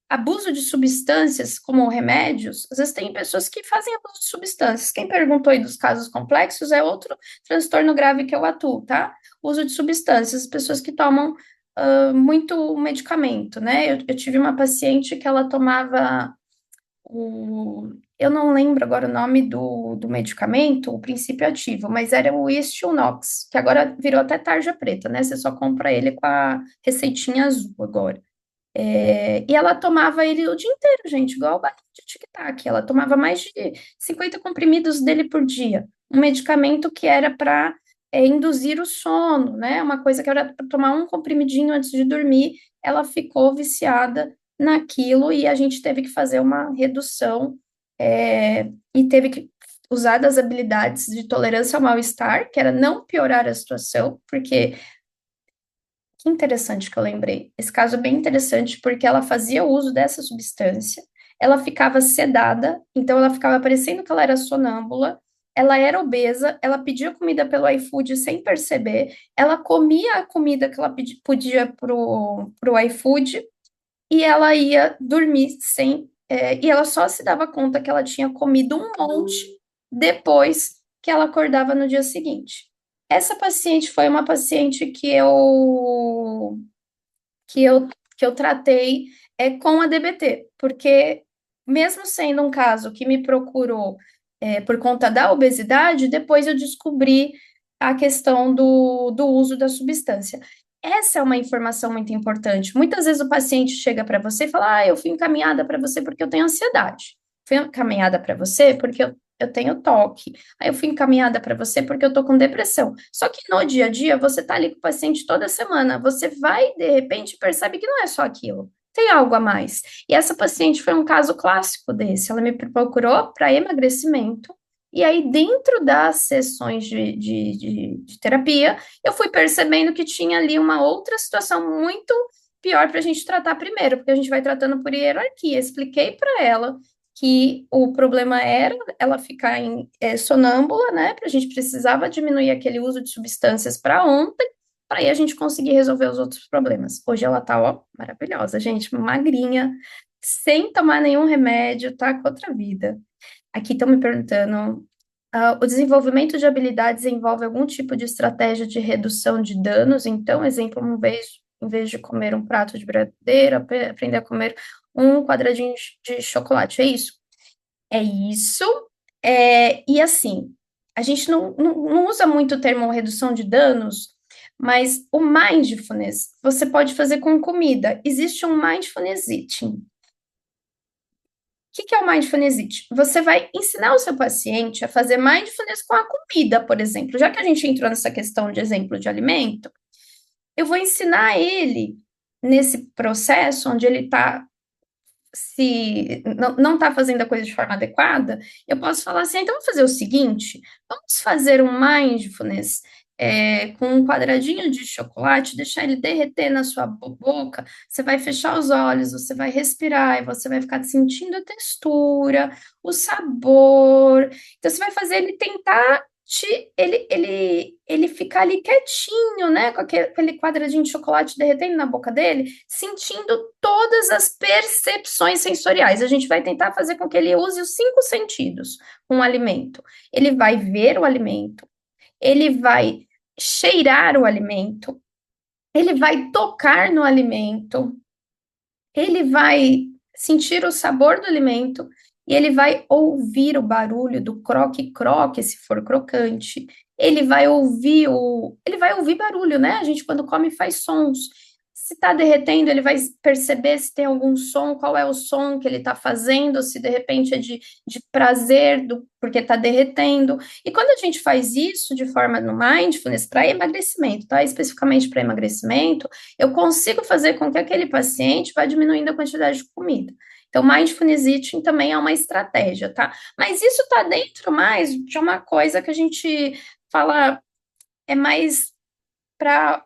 abuso de substâncias, como remédios, às vezes tem pessoas que fazem abuso de substâncias. Quem perguntou aí dos casos complexos é outro transtorno grave que eu atuo, tá? Uso de substâncias, pessoas que tomam muito medicamento, né? Eu tive uma paciente que ela tomava eu não lembro agora o nome do medicamento, o princípio ativo, mas era o Stilnox, que agora virou até tarja preta, né? Você só compra ele com a receitinha azul agora. E ela tomava ele o dia inteiro, gente, igual o barrinho de tic-tac. Ela tomava mais de 50 comprimidos dele por dia. Um medicamento que era para induzir o sono, né? Uma coisa que era para tomar um comprimidinho antes de dormir. Ela ficou viciada naquilo e a gente teve que fazer uma redução e teve que usar das habilidades de tolerância ao mal-estar, que era não piorar a situação, porque que interessante que eu lembrei. Esse caso é bem interessante porque ela fazia uso dessa substância, ela ficava sedada, então ela ficava parecendo que ela era sonâmbula, ela era obesa, ela pedia comida pelo iFood sem perceber, ela comia a comida que ela podia pro iFood e ela ia dormir sem. E ela só se dava conta que ela tinha comido um monte depois que ela acordava no dia seguinte. Essa paciente foi uma paciente que eu, que eu tratei com a DBT, porque mesmo sendo um caso que me procurou por conta da obesidade, depois eu descobri a questão do uso da substância. Essa é uma informação muito importante. Muitas vezes o paciente chega para você e fala: eu fui encaminhada para você porque eu tenho ansiedade. Fui encaminhada para você porque eu tenho toque. Aí eu fui encaminhada para você porque eu tô com depressão. Só que no dia a dia, você tá ali com o paciente toda semana, você vai, de repente, percebe que não é só aquilo. Tem algo a mais. E essa paciente foi um caso clássico desse. Ela me procurou para emagrecimento. E aí, dentro das sessões de terapia, eu fui percebendo que tinha ali uma outra situação muito pior para a gente tratar primeiro, porque a gente vai tratando por hierarquia. Expliquei para ela que o problema era ela ficar sonâmbula, né? A gente precisava diminuir aquele uso de substâncias para ontem, para aí a gente conseguir resolver os outros problemas. Hoje ela tá, ó, maravilhosa, gente, magrinha, sem tomar nenhum remédio, tá com outra vida. Aqui estão me perguntando, o desenvolvimento de habilidades envolve algum tipo de estratégia de redução de danos? Então, exemplo, em vez de comer um prato de brigadeiro, aprender a comer um quadradinho de chocolate, é isso? É isso. E assim, a gente não usa muito o termo redução de danos, mas o mindfulness você pode fazer com comida. Existe um mindfulness eating. Que é o mindfulness eating? Você vai ensinar o seu paciente a fazer mindfulness com a comida, por exemplo. Já que a gente entrou nessa questão de exemplo de alimento, eu vou ensinar ele nesse processo onde ele está se não está fazendo a coisa de forma adequada, eu posso falar assim, então vamos fazer o seguinte, vamos fazer um mindfulness com um quadradinho de chocolate, deixar ele derreter na sua boca, você vai fechar os olhos, você vai respirar e você vai ficar sentindo a textura, o sabor, então você vai fazer ele tentar ele ficar ali quietinho, né, com aquele quadradinho de chocolate derretendo na boca dele, sentindo todas as percepções sensoriais. A gente vai tentar fazer com que ele use os cinco sentidos com o alimento. Ele vai ver o alimento, ele vai cheirar o alimento, ele vai tocar no alimento, ele vai sentir o sabor do alimento e ele vai ouvir o barulho do croque-croque, se for crocante. Ele vai ouvir barulho, né? A gente quando come faz sons. Se está derretendo, ele vai perceber se tem algum som, qual é o som que ele está fazendo, se de repente é de prazer, porque está derretendo. E quando a gente faz isso de forma no mindfulness, para emagrecimento, tá? Especificamente para emagrecimento, eu consigo fazer com que aquele paciente vá diminuindo a quantidade de comida. Então, mindfulness eating também é uma estratégia, tá? Mas isso está dentro mais de uma coisa que a gente fala, é mais para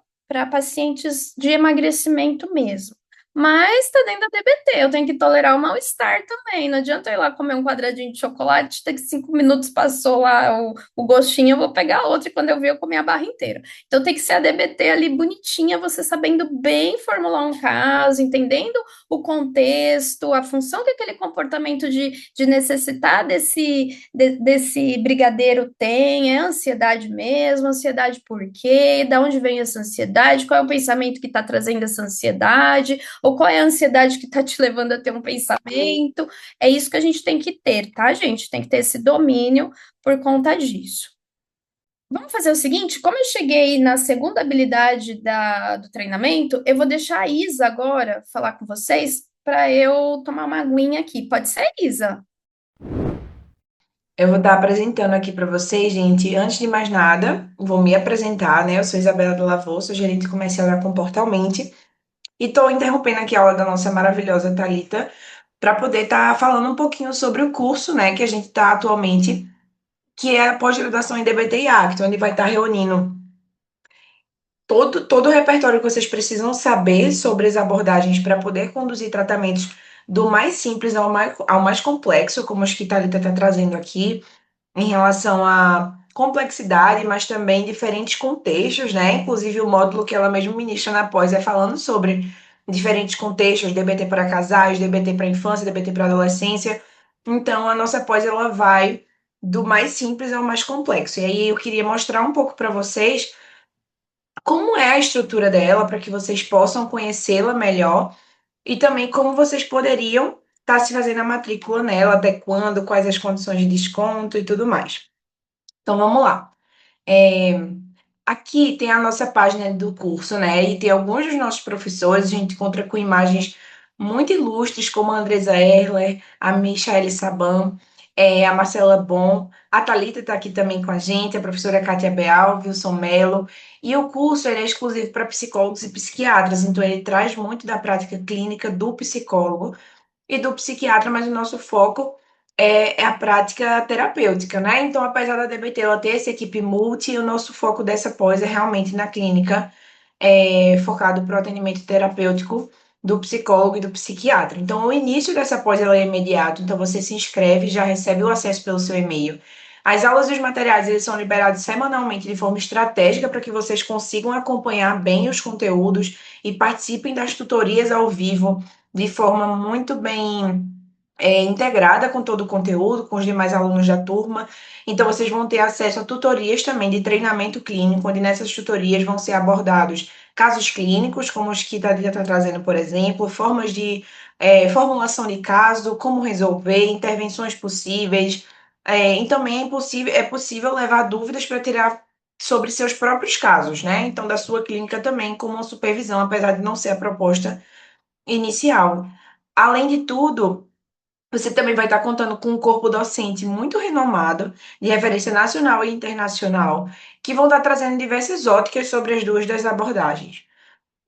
pacientes de emagrecimento mesmo. Mas está dentro da DBT, eu tenho que tolerar o mal-estar também. Não adianta eu ir lá comer um quadradinho de chocolate, daqui 5 minutos passou lá o gostinho, eu vou pegar outro e quando eu ver eu comer a barra inteira. Então tem que ser a DBT ali bonitinha, você sabendo bem formular um caso, entendendo o contexto, a função que aquele comportamento de necessitar desse brigadeiro tem, é ansiedade mesmo, ansiedade por quê, da onde vem essa ansiedade, qual é o pensamento que está trazendo essa ansiedade, ou qual é a ansiedade que está te levando a ter um pensamento. É isso que a gente tem que ter, tá, gente? Tem que ter esse domínio por conta disso. Vamos fazer o seguinte: como eu cheguei na segunda habilidade do treinamento, eu vou deixar a Isa agora falar com vocês para eu tomar uma aguinha aqui. Pode ser, Isa? Eu vou estar apresentando aqui para vocês, gente. Antes de mais nada, vou me apresentar, né? Eu sou Isabela do Lavô, sou gerente comercial da Comportalmente. E estou interrompendo aqui a aula da nossa maravilhosa Thalita para poder estar falando um pouquinho sobre o curso, né, que a gente está atualmente, que é a pós-graduação em DBT e ACT, onde vai estar reunindo todo o repertório que vocês precisam saber sobre as abordagens para poder conduzir tratamentos do mais simples ao mais complexo, como os que a Thalita está trazendo aqui em relação à complexidade, mas também diferentes contextos, né? Inclusive o módulo que ela mesma ministra na pós é falando sobre diferentes contextos, DBT para casais, DBT para infância, DBT para adolescência. Então a nossa pós ela vai do mais simples ao mais complexo. E aí eu queria mostrar um pouco para vocês como é a estrutura dela para que vocês possam conhecê-la melhor e também como vocês poderiam estar se fazendo a matrícula nela, até quando, quais as condições de desconto e tudo mais. Então vamos lá. É, Aqui tem a nossa página do curso, né? E tem alguns dos nossos professores, a gente encontra com imagens muito ilustres, como a Andresa Erler, a Michaele Saban, a Marcela Bon, a Thalita está aqui também com a gente, a professora Kátia Beal, Wilson Mello. E o curso ele é exclusivo para psicólogos e psiquiatras, então ele traz muito da prática clínica do psicólogo e do psiquiatra, mas o nosso foco é a prática terapêutica, né? Então, apesar da DBT ela ter essa equipe multi, o nosso foco dessa pós é realmente na clínica, focado para o atendimento terapêutico do psicólogo e do psiquiatra. Então, o início dessa pós ela é imediato, então você se inscreve e já recebe o acesso pelo seu e-mail. As aulas e os materiais eles são liberados semanalmente de forma estratégica para que vocês consigam acompanhar bem os conteúdos e participem das tutorias ao vivo de forma muito bem integrada com todo o conteúdo, com os demais alunos da turma. Então, vocês vão ter acesso a tutorias também de treinamento clínico, onde nessas tutorias vão ser abordados casos clínicos, como os que a Thalia está trazendo, por exemplo, formas de formulação de caso, como resolver, intervenções possíveis. E também é possível levar dúvidas para tirar sobre seus próprios casos, né? Então, da sua clínica também, como uma supervisão, apesar de não ser a proposta inicial. Além de tudo, você também vai estar contando com um corpo docente muito renomado, de referência nacional e internacional, que vão estar trazendo diversas óticas sobre as duas das abordagens.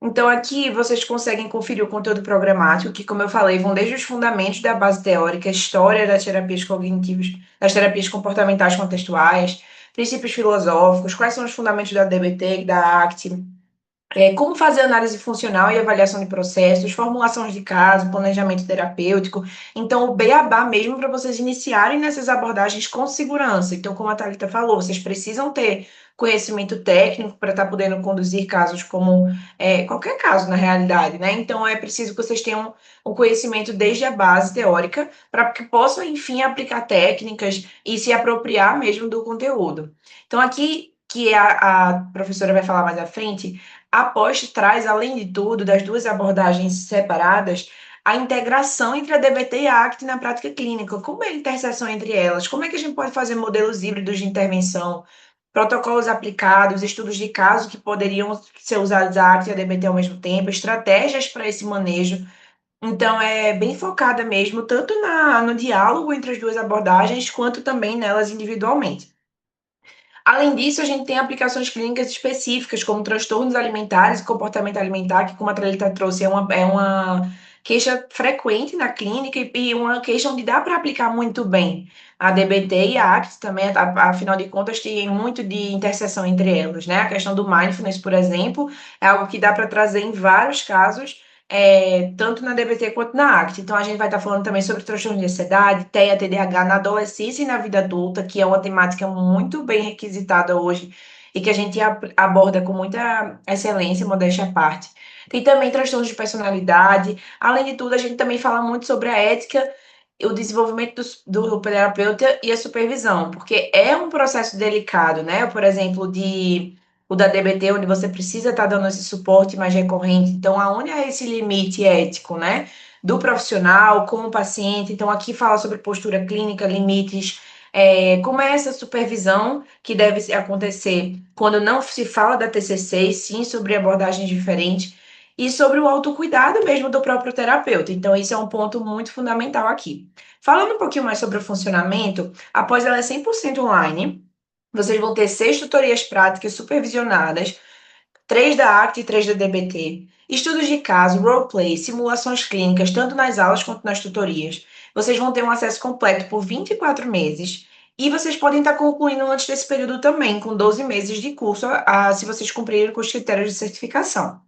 Então, aqui vocês conseguem conferir o conteúdo programático, que, como eu falei, vão desde os fundamentos da base teórica, história das terapias cognitivas, das terapias comportamentais contextuais, princípios filosóficos, quais são os fundamentos da DBT, da ACT, como fazer análise funcional e avaliação de processos, formulações de caso, planejamento terapêutico. Então, o beabá mesmo para vocês iniciarem nessas abordagens com segurança. Então, como a Thalita falou, vocês precisam ter conhecimento técnico para estar podendo conduzir casos como qualquer caso, na realidade, né? Então, é preciso que vocês tenham o conhecimento desde a base teórica para que possam, enfim, aplicar técnicas e se apropriar mesmo do conteúdo. Então, aqui, que a professora vai falar mais à frente, a POS traz, além de tudo, das duas abordagens separadas, a integração entre a DBT e a ACT na prática clínica. Como é a interseção entre elas? Como é que a gente pode fazer modelos híbridos de intervenção? protocolos aplicados, estudos de caso que poderiam ser usados a ACT e a DBT ao mesmo tempo, estratégias para esse manejo. Então, é bem focada mesmo, tanto no diálogo entre as duas abordagens, quanto também nelas individualmente. Além disso, a gente tem aplicações clínicas específicas, como transtornos alimentares e comportamento alimentar, que, como a Thalita trouxe, é uma queixa frequente na clínica e uma queixa onde dá para aplicar muito bem. A DBT e a ACT também, afinal de contas, tem muito de interseção entre elas, né? A questão do mindfulness, por exemplo, é algo que dá para trazer em vários casos, tanto na DBT quanto na ACT. Então, a gente vai estar falando também sobre transtorno de ansiedade, TEA, TDAH na adolescência e na vida adulta, que é uma temática muito bem requisitada hoje e que a gente aborda com muita excelência, modéstia à parte. Tem também transtornos de personalidade. Além de tudo, a gente também fala muito sobre a ética, o desenvolvimento do terapeuta e a supervisão, porque é um processo delicado, né? Por exemplo, o da DBT, onde você precisa estar dando esse suporte mais recorrente. Então, aonde é esse limite ético, né? Do profissional com o paciente. Então, aqui fala sobre postura clínica, limites, como é essa supervisão que deve acontecer quando não se fala da TCC, e sim sobre abordagens diferentes, e sobre o autocuidado mesmo do próprio terapeuta. Então, isso é um ponto muito fundamental aqui. Falando um pouquinho mais sobre o funcionamento, após ela é 100% online, vocês vão ter 6 tutorias práticas supervisionadas, 3 da ACT e 3 da DBT, estudos de caso, roleplay, simulações clínicas, tanto nas aulas quanto nas tutorias. Vocês vão ter um acesso completo por 24 meses e vocês podem estar concluindo antes desse período também, com 12 meses de curso, se vocês cumprirem com os critérios de certificação.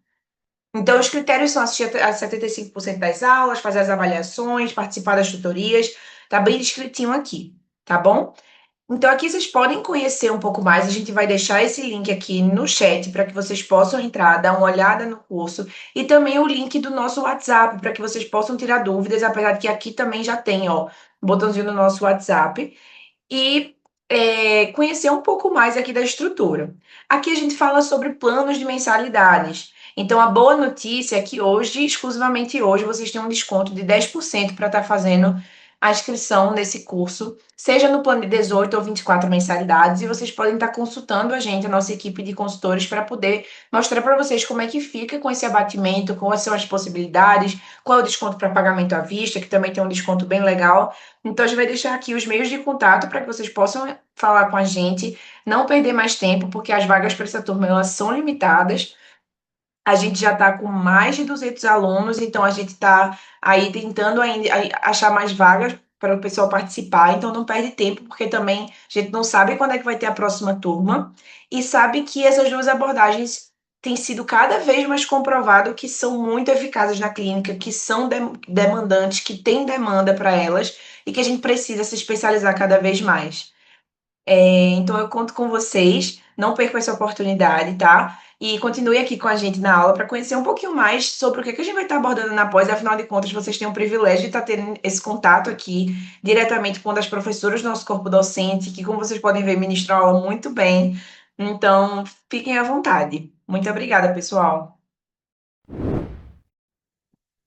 Então, os critérios são assistir a 75% das aulas, fazer as avaliações, participar das tutorias. Tá bem descritinho aqui, tá bom? Então, aqui vocês podem conhecer um pouco mais. A gente vai deixar esse link aqui no chat para que vocês possam entrar, dar uma olhada no curso. E também o link do nosso WhatsApp para que vocês possam tirar dúvidas, apesar de que aqui também já tem, ó, um botãozinho no nosso WhatsApp e conhecer um pouco mais aqui da estrutura. Aqui a gente fala sobre planos de mensalidades. Então, a boa notícia é que hoje, exclusivamente hoje, vocês têm um desconto de 10% para estar fazendo a inscrição nesse curso, seja no plano de 18 ou 24 mensalidades, e vocês podem estar consultando a gente, a nossa equipe de consultores, para poder mostrar para vocês como é que fica com esse abatimento, quais são as possibilidades, qual é o desconto para pagamento à vista, que também tem um desconto bem legal. Então, a gente vai deixar aqui os meios de contato para que vocês possam falar com a gente, não perder mais tempo, porque as vagas para essa turma elas são limitadas. A gente já está com mais de 200 alunos, então a gente está aí tentando ainda achar mais vagas para o pessoal participar, então não perde tempo, porque também a gente não sabe quando é que vai ter a próxima turma, e sabe que essas duas abordagens têm sido cada vez mais comprovado que são muito eficazes na clínica, que são demandantes, que têm demanda para elas, e que a gente precisa se especializar cada vez mais. Então eu conto com vocês, não percam essa oportunidade, tá? E continue aqui com a gente na aula para conhecer um pouquinho mais sobre o que a gente vai estar abordando na pós. Afinal de contas, vocês têm o privilégio de estar tendo esse contato aqui diretamente com uma das professoras do nosso corpo docente, que, como vocês podem ver, ministra a aula muito bem. Então, fiquem à vontade. Muito obrigada, pessoal.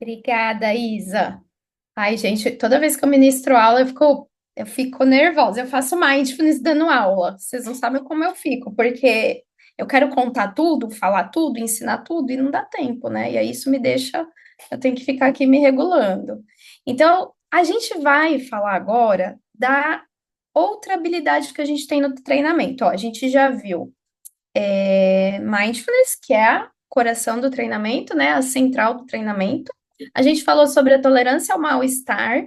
Obrigada, Isa. Ai, gente, toda vez que eu ministro aula, eu fico nervosa. Eu faço mindfulness dando aula. Vocês não sabem como eu fico, porque eu quero contar tudo, falar tudo, ensinar tudo, e não dá tempo, né? E aí isso me deixa, eu tenho que ficar aqui me regulando. Então, a gente vai falar agora da outra habilidade que a gente tem no treinamento. Ó, a gente já viu mindfulness, que é a coração do treinamento, né? A central do treinamento. A gente falou sobre a tolerância ao mal-estar,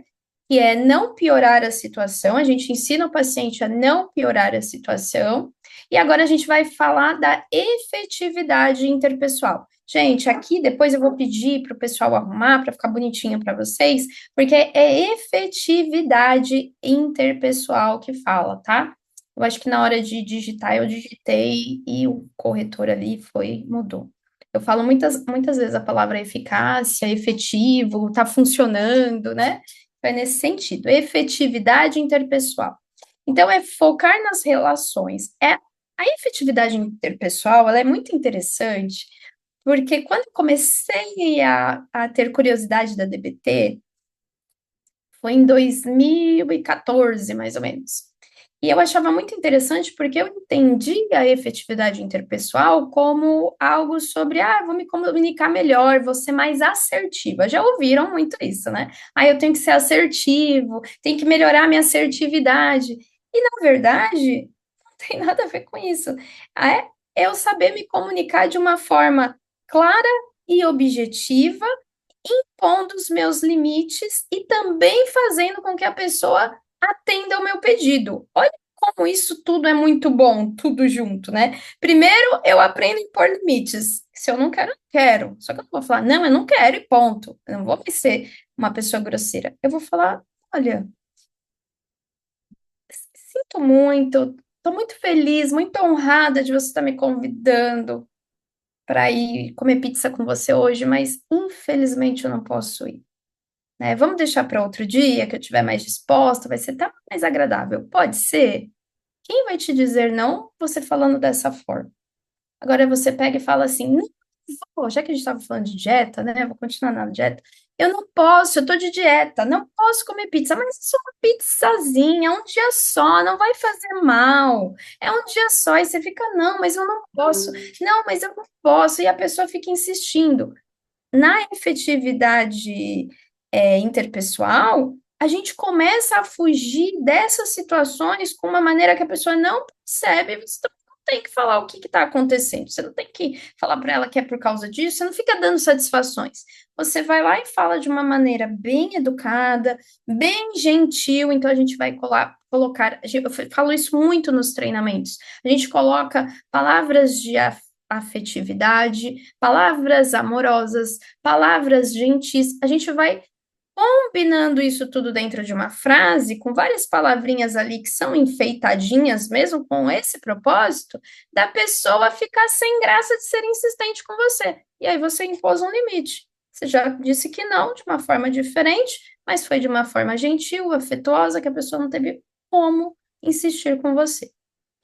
que é não piorar a situação, a gente ensina o paciente a não piorar a situação, e agora a gente vai falar da efetividade interpessoal. Gente, aqui depois eu vou pedir para o pessoal arrumar para ficar bonitinho para vocês, porque é efetividade interpessoal que fala, tá? Eu acho que na hora de digitar eu digitei e o corretor ali mudou. Eu falo muitas vezes a palavra eficácia, efetivo, tá funcionando, né? É nesse sentido, efetividade interpessoal. Então, é focar nas relações. A efetividade interpessoal, ela é muito interessante, porque quando eu comecei a ter curiosidade da DBT, foi em 2014, mais ou menos. E eu achava muito interessante porque eu entendi a efetividade interpessoal como algo sobre, vou me comunicar melhor, vou ser mais assertiva. Já ouviram muito isso, né? Eu tenho que ser assertivo, tenho que melhorar minha assertividade. E, na verdade, não tem nada a ver com isso. É eu saber me comunicar de uma forma clara e objetiva, impondo os meus limites e também fazendo com que a pessoa atenda ao meu pedido. Olha como isso tudo é muito bom, tudo junto, né? Primeiro, eu aprendo a impor limites. Se eu não quero, eu não quero. Só que eu não vou falar, não, eu não quero e ponto. Eu não vou ser uma pessoa grosseira. Eu vou falar, olha, sinto muito, estou muito feliz, muito honrada de você estar me convidando para ir comer pizza com você hoje, mas infelizmente eu não posso ir, né? Vamos deixar para outro dia que eu estiver mais disposta, vai ser até mais agradável. Pode ser? Quem vai te dizer não, você falando dessa forma? Agora você pega e fala assim, não, pô, já que a gente estava falando de dieta, né? Vou continuar na dieta. Eu não posso, eu tô de dieta, não posso comer pizza, mas é só uma pizzazinha, é um dia só, não vai fazer mal. É um dia só, e você fica, não, mas eu não posso, não, mas eu não posso, e a pessoa fica insistindo. Na efetividade interpessoal, a gente começa a fugir dessas situações com uma maneira que a pessoa não percebe. Você não tem que falar o que está acontecendo, você não tem que falar para ela que é por causa disso, você não fica dando satisfações. Você vai lá e fala de uma maneira bem educada, bem gentil. Então, a gente vai colocar, eu falo isso muito nos treinamentos, a gente coloca palavras de afetividade, palavras amorosas, palavras gentis. A gente vai combinando isso tudo dentro de uma frase, com várias palavrinhas ali que são enfeitadinhas, mesmo com esse propósito, da pessoa ficar sem graça de ser insistente com você. E aí você impôs um limite. Você já disse que não, de uma forma diferente, mas foi de uma forma gentil, afetuosa, que a pessoa não teve como insistir com você.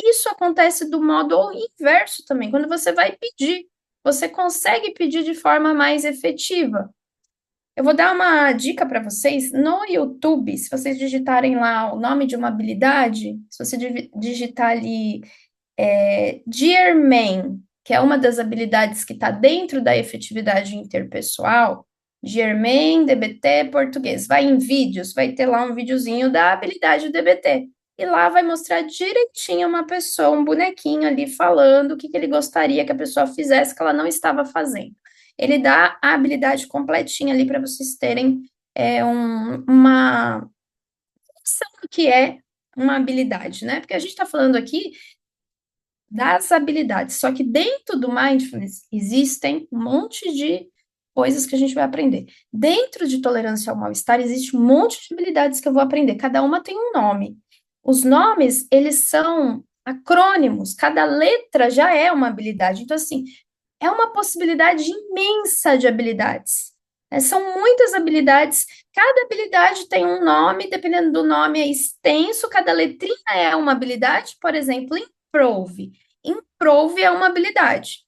Isso acontece do modo inverso também, quando você vai pedir. Você consegue pedir de forma mais efetiva. Eu vou dar uma dica para vocês. No YouTube, se vocês digitarem lá o nome de uma habilidade, se você digitar ali Dear Man, que é uma das habilidades que está dentro da efetividade interpessoal, Dear Man, DBT, português. Vai em vídeos, vai ter lá um videozinho da habilidade DBT. E lá vai mostrar direitinho uma pessoa, um bonequinho ali falando o que ele gostaria que a pessoa fizesse que ela não estava fazendo. Ele dá a habilidade completinha ali para vocês terem uma noção do que é uma habilidade, né? Porque a gente está falando aqui das habilidades. Só que dentro do mindfulness existem um monte de coisas que a gente vai aprender. Dentro de tolerância ao mal-estar existe um monte de habilidades que eu vou aprender. Cada uma tem um nome. Os nomes, eles são acrônimos. Cada letra já é uma habilidade. Então, assim, é uma possibilidade imensa de habilidades. São muitas habilidades. Cada habilidade tem um nome, dependendo do nome é extenso. Cada letrinha é uma habilidade. Por exemplo, improve. Improve é uma habilidade.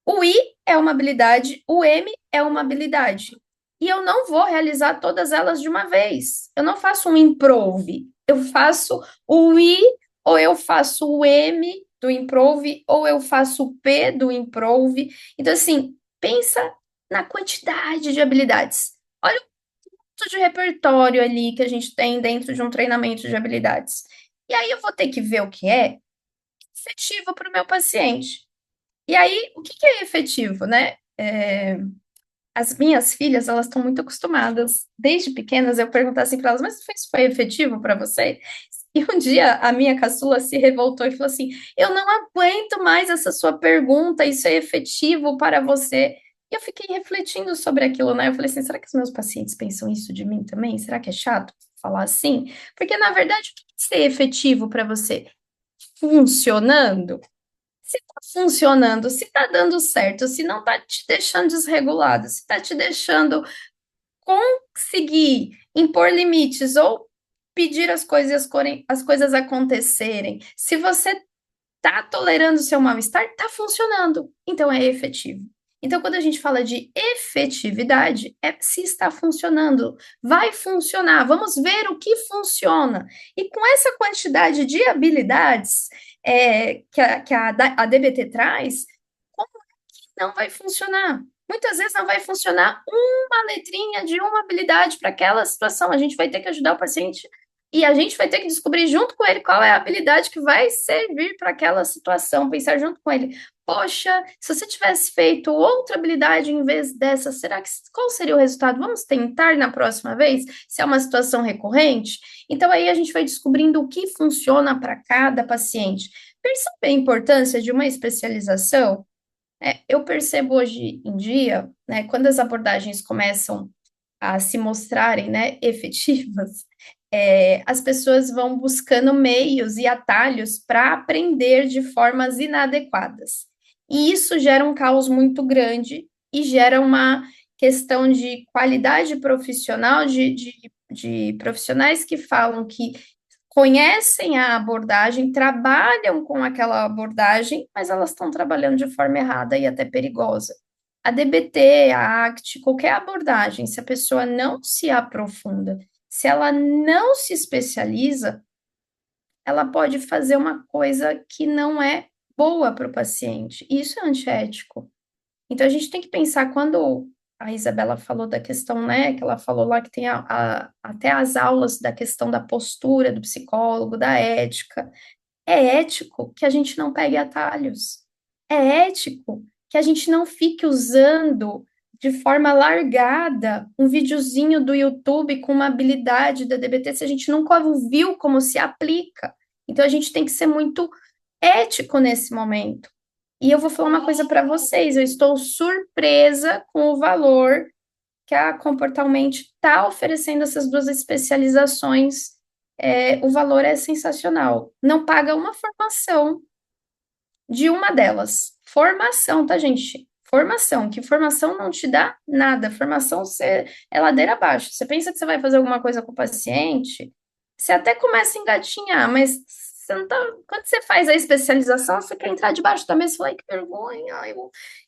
O I é uma habilidade, o M é uma habilidade. E eu não vou realizar todas elas de uma vez. Eu não faço um improve. Eu faço o I, ou eu faço o M do improve, ou eu faço o P do improve. Então, assim, pensa na quantidade de habilidades. Olha o quanto de repertório ali que a gente tem dentro de um treinamento de habilidades. E aí eu vou ter que ver o que é efetivo para o meu paciente. E aí, o que é efetivo, né? As minhas filhas, elas estão muito acostumadas, desde pequenas, eu perguntar assim para elas, mas isso foi efetivo para você? E um dia a minha caçula se revoltou e falou assim: eu não aguento mais essa sua pergunta, isso é efetivo para você? E eu fiquei refletindo sobre aquilo, né? Eu falei assim: será que os meus pacientes pensam isso de mim também? Será que é chato falar assim? Porque, na verdade, o que é ser efetivo para você? Funcionando? Se está funcionando, se está dando certo, se não está te deixando desregulado, se está te deixando conseguir impor limites ou pedir as coisas acontecerem, se você está tolerando o seu mal-estar, está funcionando, então é efetivo. Então, quando a gente fala de efetividade, é se está funcionando, vai funcionar, vamos ver o que funciona. E com essa quantidade de habilidades a DBT traz, como não vai funcionar? Muitas vezes não vai funcionar uma letrinha de uma habilidade para aquela situação. A gente vai ter que ajudar o paciente e a gente vai ter que descobrir junto com ele qual é a habilidade que vai servir para aquela situação, pensar junto com ele. Poxa, se você tivesse feito outra habilidade em vez dessa, qual seria o resultado? Vamos tentar na próxima vez, se é uma situação recorrente? Então aí a gente vai descobrindo o que funciona para cada paciente. Percebe a importância de uma especialização? Eu percebo hoje em dia, né, quando as abordagens começam a se mostrarem, né, efetivas, as pessoas vão buscando meios e atalhos para aprender de formas inadequadas. E isso gera um caos muito grande e gera uma questão de qualidade profissional, de profissionais que falam que conhecem a abordagem, trabalham com aquela abordagem, mas elas estão trabalhando de forma errada e até perigosa. A DBT, a ACT, qualquer abordagem, se a pessoa não se aprofunda, se ela não se especializa, ela pode fazer uma coisa que não é boa para o paciente. E isso é antiético. Então, a gente tem que pensar, quando a Isabela falou da questão, né, que ela falou lá que tem até as aulas da questão da postura do psicólogo, da ética. É ético que a gente não pegue atalhos. É ético que a gente não fique usando de forma largada um videozinho do YouTube com uma habilidade da DBT se a gente nunca viu como se aplica. Então, a gente tem que ser muito ético nesse momento. E eu vou falar uma coisa para vocês, eu estou surpresa com o valor que a Comportalmente está oferecendo essas duas especializações. O valor é sensacional. Não paga uma formação de uma delas. Formação, tá, gente? Formação, que formação não te dá nada. Formação é ladeira abaixo. Você pensa que você vai fazer alguma coisa com o paciente, você até começa a engatinhar, mas você não tá, quando você faz a especialização, você quer entrar debaixo da mesa e falar, ai, que vergonha,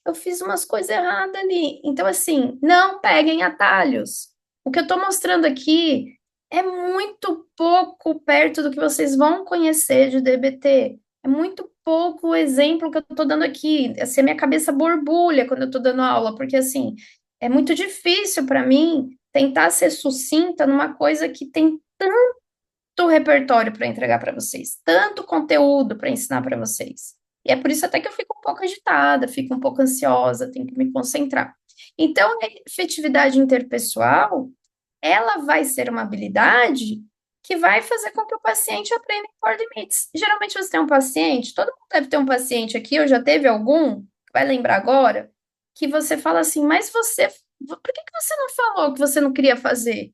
eu fiz umas coisas erradas ali. Então, assim, não peguem atalhos. O que eu estou mostrando aqui é muito pouco perto do que vocês vão conhecer de DBT. É muito pouco o exemplo que eu estou dando aqui. Assim, a minha cabeça borbulha quando eu estou dando aula, porque, assim, é muito difícil para mim tentar ser sucinta numa coisa que tem tanto repertório para entregar para vocês, tanto conteúdo para ensinar para vocês. E é por isso até que eu fico um pouco agitada, fico um pouco ansiosa, tenho que me concentrar. Então, a efetividade interpessoal, ela vai ser uma habilidade que vai fazer com que o paciente aprenda a impor limites. Geralmente você tem um paciente, todo mundo deve ter um paciente aqui, ou já teve algum, vai lembrar agora, que você fala assim, mas por que que você não falou que você não queria fazer?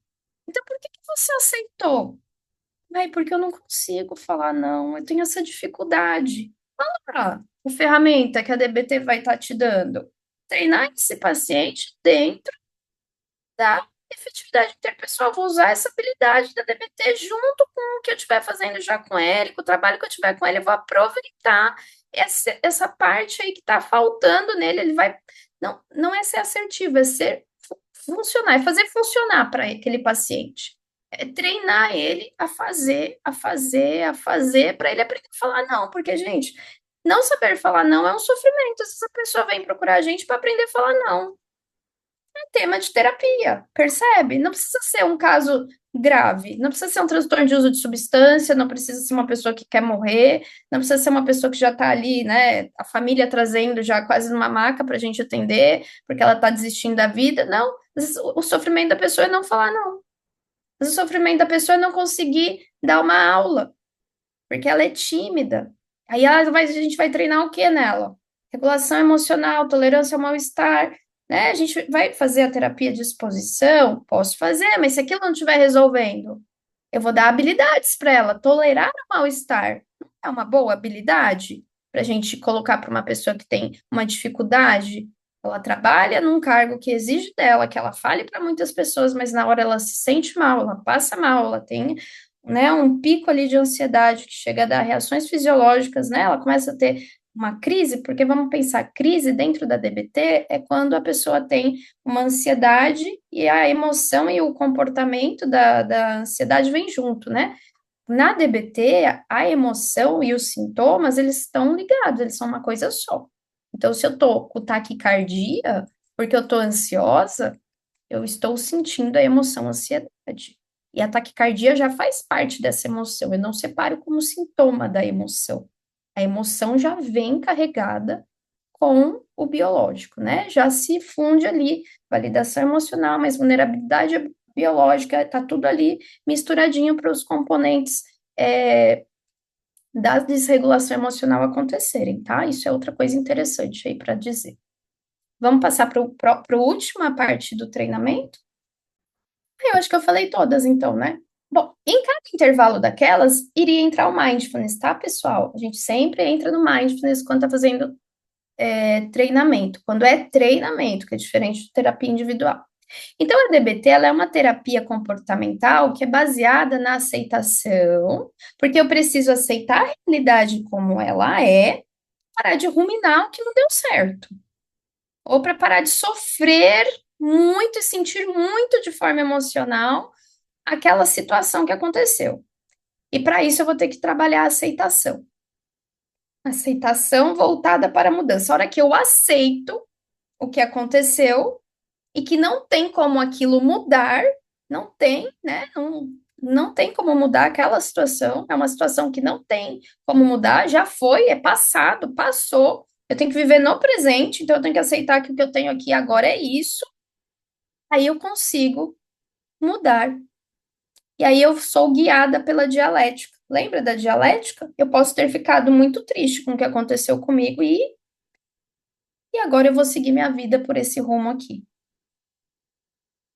Então, por que que você aceitou? Ai, porque eu não consigo falar não, eu tenho essa dificuldade. Fala a ferramenta que a DBT vai estar te dando. Treinar esse paciente dentro da efetividade interpessoal. Vou usar essa habilidade da DBT junto com o que eu estiver fazendo já com ele, com o trabalho que eu tiver com ele. Eu vou aproveitar essa parte aí que está faltando nele. Ele vai. Não é ser assertivo, é ser funcionar, é fazer funcionar para aquele paciente. É treinar ele a fazer, para ele aprender a falar não. Porque, gente, não saber falar não é um sofrimento. Às vezes a pessoa vem procurar a gente para aprender a falar não. Tema de terapia, percebe? Não precisa ser um caso grave, não precisa ser um transtorno de uso de substância, não precisa ser uma pessoa que quer morrer, não precisa ser uma pessoa que já está ali, né? A família trazendo já quase numa maca para a gente atender, porque ela está desistindo da vida. Não, o sofrimento da pessoa é não falar não. O sofrimento da pessoa é não conseguir dar uma aula, porque ela é tímida. Aí a gente vai treinar o que nela? Regulação emocional, tolerância ao mal-estar, né? A gente vai fazer a terapia de exposição? Posso fazer, mas se aquilo não estiver resolvendo, eu vou dar habilidades para ela. Tolerar o mal-estar é uma boa habilidade para a gente colocar para uma pessoa que tem uma dificuldade. Ela trabalha num cargo que exige dela que ela fale para muitas pessoas, mas na hora ela se sente mal, ela passa mal, ela tem, né, um pico ali de ansiedade que chega a dar reações fisiológicas, né? Ela começa a ter uma crise, porque vamos pensar, crise dentro da DBT é quando a pessoa tem uma ansiedade e a emoção e o comportamento da ansiedade vem junto, né? Na DBT, a emoção e os sintomas, eles estão ligados, eles são uma coisa só. Então, se eu tô com taquicardia, porque eu tô ansiosa, eu estou sentindo a emoção ansiedade. E a taquicardia já faz parte dessa emoção, eu não separo como sintoma da emoção. A emoção já vem carregada com o biológico, né? Já se funde ali, validação emocional, mas vulnerabilidade biológica, tá tudo ali misturadinho para os componentes da desregulação emocional acontecerem, tá? Isso é outra coisa interessante aí para dizer. Vamos passar para a última parte do treinamento? Eu acho que eu falei todas, então, né? Bom, em cada intervalo daquelas, iria entrar o mindfulness, tá, pessoal? A gente sempre entra no mindfulness quando tá fazendo treinamento. Quando é treinamento, que é diferente de terapia individual. Então, a DBT, ela é uma terapia comportamental que é baseada na aceitação, porque eu preciso aceitar a realidade como ela é, parar de ruminar o que não deu certo. Ou para parar de sofrer muito e sentir muito de forma emocional aquela situação que aconteceu. E para isso eu vou ter que trabalhar a aceitação. Aceitação voltada para a mudança. A hora que eu aceito o que aconteceu e que não tem como aquilo mudar, não tem, né? Não tem como mudar aquela situação, é uma situação que não tem como mudar, já foi, é passado, passou. Eu tenho que viver no presente, então eu tenho que aceitar que o que eu tenho aqui agora é isso, aí eu consigo mudar. E aí eu sou guiada pela dialética. Lembra da dialética? Eu posso ter ficado muito triste com o que aconteceu comigo e agora eu vou seguir minha vida por esse rumo aqui.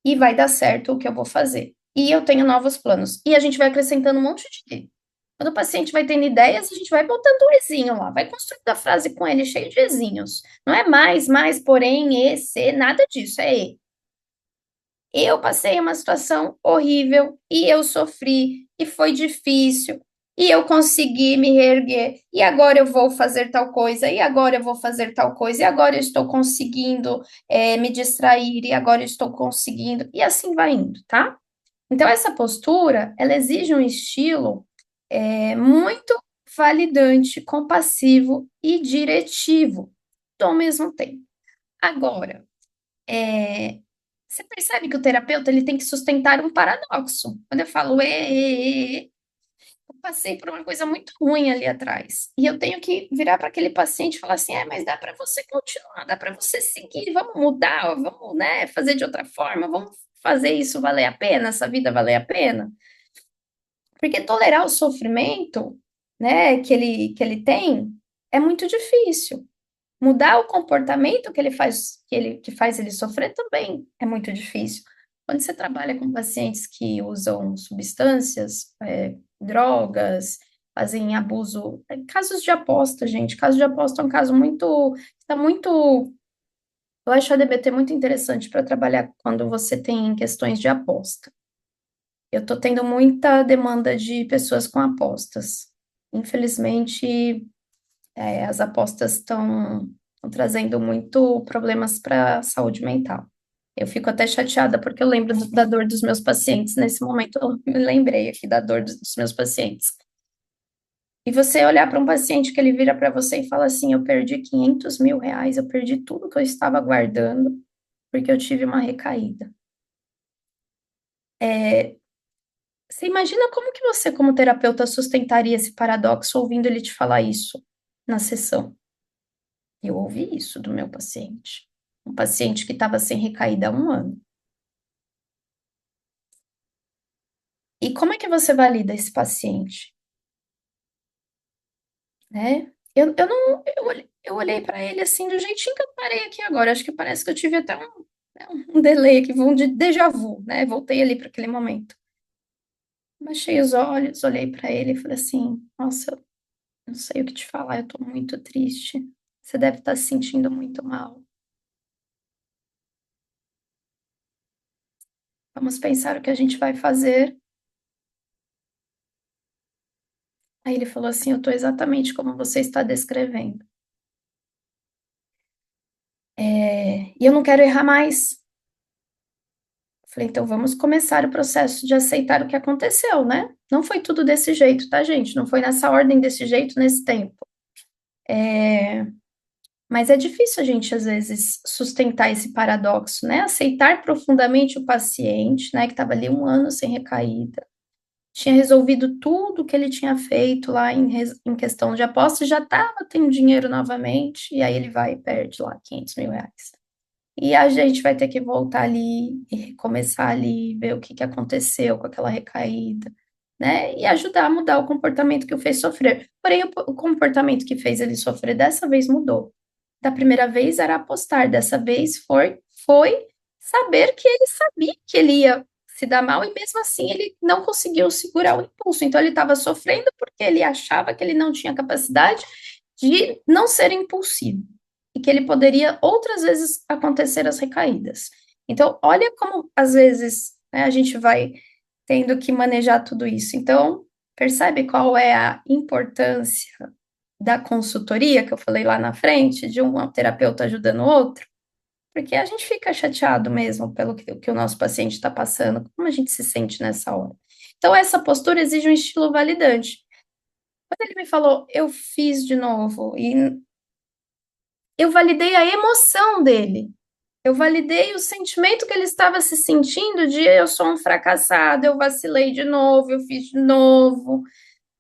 E vai dar certo o que eu vou fazer. E eu tenho novos planos. E a gente vai acrescentando um monte de. Quando o paciente vai tendo ideias, a gente vai botando um ezinho lá, vai construindo a frase com ele cheio de ezinhos. Não é mais, porém, e, se, nada disso, é e. Eu passei uma situação horrível e eu sofri e foi difícil e eu consegui me reerguer e agora eu vou fazer tal coisa e agora eu vou fazer tal coisa e agora eu estou conseguindo me distrair e agora eu estou conseguindo e assim vai indo, tá? Então essa postura ela exige um estilo muito validante, compassivo e diretivo ao mesmo tempo. Agora, você percebe que o terapeuta ele tem que sustentar um paradoxo. Quando eu falo eu passei por uma coisa muito ruim ali atrás. E eu tenho que virar para aquele paciente e falar assim: mas dá para você continuar, dá para você seguir, vamos mudar, vamos, né, fazer de outra forma, vamos fazer isso valer a pena, essa vida valer a pena. Porque tolerar o sofrimento, né, que ele tem é muito difícil. Mudar o comportamento que ele faz, que faz ele sofrer também é muito difícil. Quando você trabalha com pacientes que usam substâncias, drogas, fazem abuso, casos de aposta, gente, caso de aposta é um caso muito, está muito, eu acho a DBT muito interessante para trabalhar quando você tem questões de aposta. Eu estou tendo muita demanda de pessoas com apostas. Infelizmente, as apostas estão trazendo muito problemas para a saúde mental. Eu fico até chateada porque eu lembro da dor dos meus pacientes. Nesse momento, eu me lembrei aqui da dor dos meus pacientes. E você olhar para um paciente que ele vira para você e fala assim: eu perdi 500 mil reais, eu perdi tudo que eu estava guardando porque eu tive uma recaída. Você imagina como que você, como terapeuta, sustentaria esse paradoxo ouvindo ele te falar isso na sessão? Eu ouvi isso do meu paciente. Um paciente que estava sem recaída há um ano. E como é que você valida esse paciente? Né? Eu não, eu olhei para ele assim, do jeitinho que eu parei aqui agora. Acho que parece que eu tive até um delay aqui, um déjà vu, né? Voltei ali para aquele momento. Baixei os olhos, olhei para ele e falei assim: nossa, eu não sei o que te falar, eu tô muito triste. Você deve estar se sentindo muito mal. Vamos pensar o que a gente vai fazer. Aí ele falou assim: eu tô exatamente como você está descrevendo. E eu não quero errar mais. Falei, então vamos começar o processo de aceitar o que aconteceu, né? Não foi tudo desse jeito, tá, gente? Não foi nessa ordem, desse jeito, nesse tempo. Mas é difícil a gente, às vezes, sustentar esse paradoxo, né? Aceitar profundamente o paciente, né, que estava ali um ano sem recaída, tinha resolvido tudo que ele tinha feito lá em questão de aposta, já estava tendo dinheiro novamente, e aí ele vai e perde lá 500 mil reais. E a gente vai ter que voltar ali e recomeçar ali, ver o que que aconteceu com aquela recaída, né? E ajudar a mudar o comportamento que o fez sofrer. Porém, o comportamento que fez ele sofrer dessa vez mudou. Da primeira vez era apostar, dessa vez foi saber que ele sabia que ele ia se dar mal e mesmo assim ele não conseguiu segurar o impulso. Então ele estava sofrendo porque ele achava que ele não tinha capacidade de não ser impulsivo e que ele poderia outras vezes acontecer as recaídas. Então, olha como às vezes, né, a gente vai tendo que manejar tudo isso. Então, percebe qual é a importância da consultoria que eu falei lá na frente, de um terapeuta ajudando o outro? Porque a gente fica chateado mesmo pelo que o nosso paciente está passando, como a gente se sente nessa hora. Então, essa postura exige um estilo validante. Quando ele me falou, eu fiz de novo, e eu validei a emoção dele. Eu validei o sentimento que ele estava se sentindo de eu sou um fracassado, eu vacilei de novo, eu fiz de novo,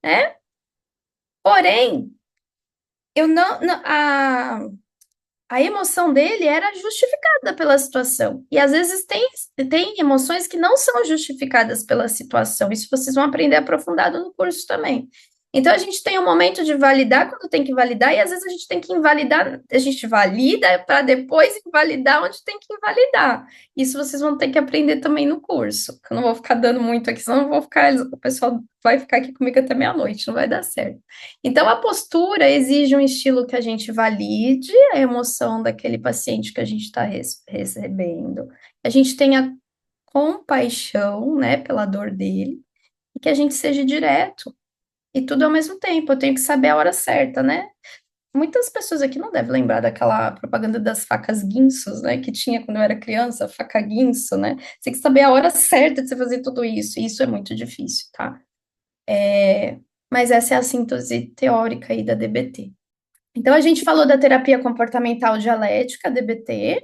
né? Porém, eu a emoção dele era justificada pela situação. E às vezes tem emoções que não são justificadas pela situação. Isso vocês vão aprender aprofundado no curso também. Então a gente tem um momento de validar quando tem que validar, e às vezes a gente tem que invalidar, a gente valida para depois invalidar onde tem que invalidar. Isso vocês vão ter que aprender também no curso. Eu não vou ficar dando muito aqui, senão eu vou ficar, o pessoal vai ficar aqui comigo até meia-noite, não vai dar certo. Então, a postura exige um estilo que a gente valide a emoção daquele paciente que a gente está recebendo, a gente tenha compaixão, né, pela dor dele, e que a gente seja direto, e tudo ao mesmo tempo. Eu tenho que saber a hora certa, né? Muitas pessoas aqui não devem lembrar daquela propaganda das facas guinsos, né, que tinha quando eu era criança, faca guinso, né? Você tem que saber a hora certa de você fazer tudo isso, e isso é muito difícil, tá? Mas essa é a síntese teórica aí da DBT. Então, a gente falou da terapia comportamental dialética, DBT.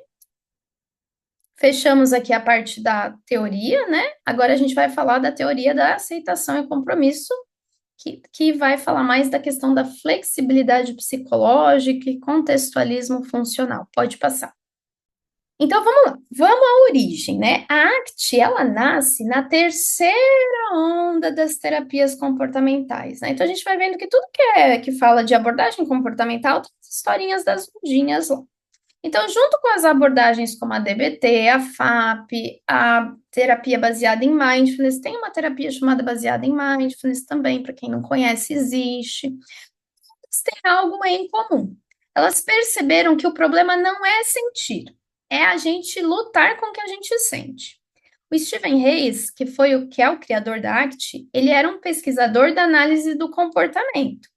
Fechamos aqui a parte da teoria, né? Agora a gente vai falar da teoria da aceitação e compromisso, que vai falar mais da questão da flexibilidade psicológica e contextualismo funcional. Pode passar. Então, vamos lá. Vamos à origem, né? A ACT, ela nasce na terceira onda das terapias comportamentais, né? Então, a gente vai vendo que tudo que fala de abordagem comportamental tem as historinhas das mudinhas lá. Então, junto com as abordagens como a DBT, a FAP, a terapia baseada em mindfulness, tem uma terapia chamada baseada em mindfulness também, para quem não conhece, existe. Elas têm algo em comum. Elas perceberam que o problema não é sentir, é a gente lutar com o que a gente sente. O Stephen Hayes, que é o criador da ACT, ele era um pesquisador da análise do comportamento.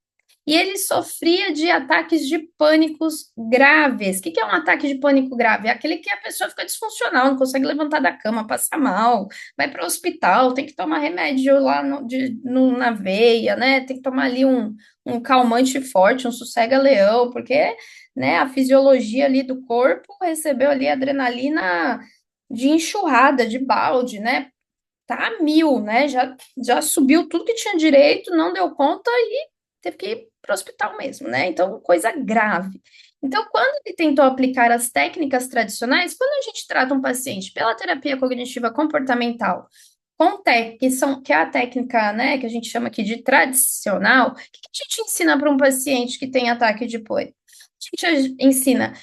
E ele sofria de ataques de pânicos graves. O que é um ataque de pânico grave? É aquele que a pessoa fica disfuncional, não consegue levantar da cama, passa mal, vai para o hospital, tem que tomar remédio lá na veia, né? Tem que tomar ali um calmante forte, um sossega-leão, porque, né, a fisiologia ali do corpo recebeu ali adrenalina de enxurrada, de balde, né? Tá a mil, né? Já subiu tudo que tinha direito, não deu conta e teve que ir para o hospital mesmo, né? Então, coisa grave. Então, quando ele tentou aplicar as técnicas tradicionais, quando a gente trata um paciente pela terapia cognitiva comportamental, que é a técnica, né, que a gente chama aqui de tradicional, o que a gente ensina para um paciente que tem ataque de pânico? A gente ensina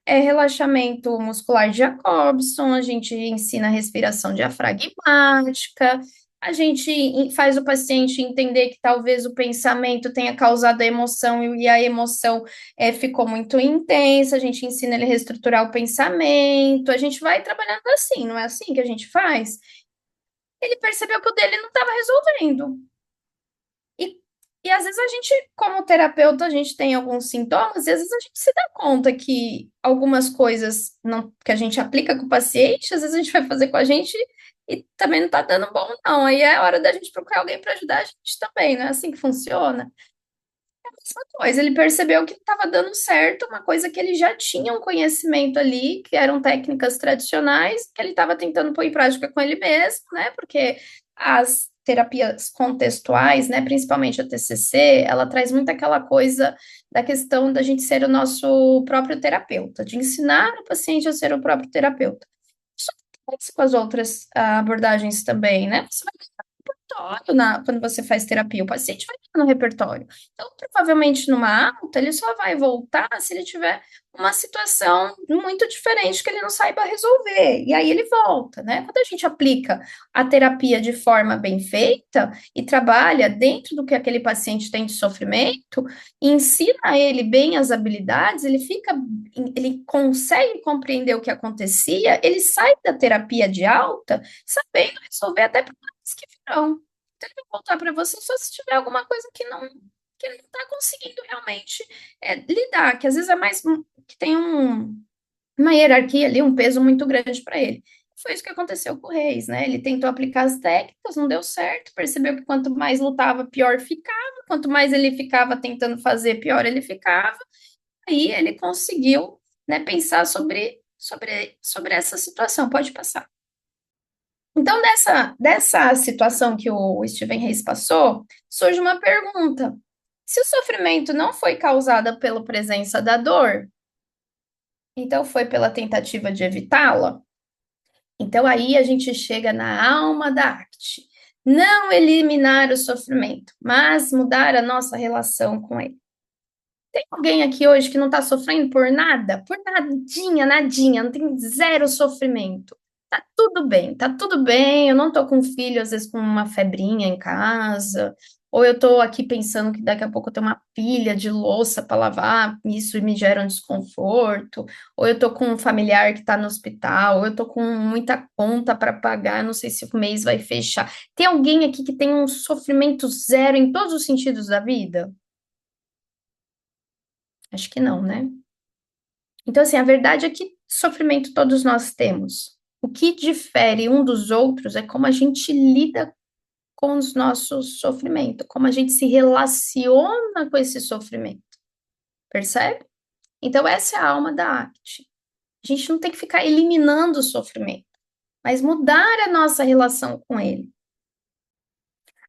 relaxamento muscular de Jacobson, a gente ensina respiração diafragmática, a gente faz o paciente entender que talvez o pensamento tenha causado a emoção e a emoção ficou muito intensa, a gente ensina ele a reestruturar o pensamento, a gente vai trabalhando assim, não é assim que a gente faz? Ele percebeu que o dele não estava resolvendo. E, E às vezes a gente, como terapeuta, a gente tem alguns sintomas, e às vezes a gente se dá conta que algumas coisas não, que a gente aplica com o paciente, às vezes a gente vai fazer com a gente e também não tá dando bom, não. Aí é hora da gente procurar alguém para ajudar a gente também, não é assim que funciona? Mesma coisa, ele percebeu que estava dando certo, uma coisa que ele já tinha um conhecimento ali, que eram técnicas tradicionais, que ele estava tentando pôr em prática com ele mesmo, né? Porque as terapias contextuais, né, principalmente a TCC, ela traz muito aquela coisa da questão da gente ser o nosso próprio terapeuta, de ensinar o paciente a ser o próprio terapeuta. Isso acontece com as outras abordagens também, né? Você vai repertório quando você faz terapia, o paciente vai estar no repertório. Então, provavelmente numa alta, ele só vai voltar se ele tiver uma situação muito diferente que ele não saiba resolver. E aí ele volta, né? Quando a gente aplica a terapia de forma bem feita e trabalha dentro do que aquele paciente tem de sofrimento, e ensina ele bem as habilidades, ele consegue compreender o que acontecia, ele sai da terapia de alta sabendo resolver até problemas que virão. Então, ele vai voltar para você só se tiver alguma coisa que ele não está conseguindo realmente lidar, que às vezes é mais que tem uma hierarquia ali, um peso muito grande para ele. Foi isso que aconteceu com o Reis, né? Ele tentou aplicar as técnicas, não deu certo, percebeu que quanto mais lutava, pior ficava, quanto mais ele ficava tentando fazer, pior ele ficava. Aí ele conseguiu, né, pensar sobre essa situação. Pode passar. Então, dessa situação que o Steven Reis passou, surge uma pergunta. Se o sofrimento não foi causado pela presença da dor, então foi pela tentativa de evitá-la? Então aí a gente chega na alma da arte. Não eliminar o sofrimento, mas mudar a nossa relação com ele. Tem alguém aqui hoje que não está sofrendo por nada? Por nadinha, nadinha, não tem zero sofrimento. Tá tudo bem, eu não tô com um filho, às vezes com uma febrinha em casa, ou eu tô aqui pensando que daqui a pouco eu tenho uma pilha de louça para lavar, e isso me gera um desconforto, ou eu tô com um familiar que tá no hospital, ou eu tô com muita conta para pagar, não sei se o mês vai fechar. Tem alguém aqui que tem um sofrimento zero em todos os sentidos da vida? Acho que não, né? Então, assim, a verdade é que sofrimento todos nós temos. O que difere um dos outros é como a gente lida com os nossos sofrimentos, como a gente se relaciona com esse sofrimento, percebe? Então, essa é a alma da arte. A gente não tem que ficar eliminando o sofrimento, mas mudar a nossa relação com ele.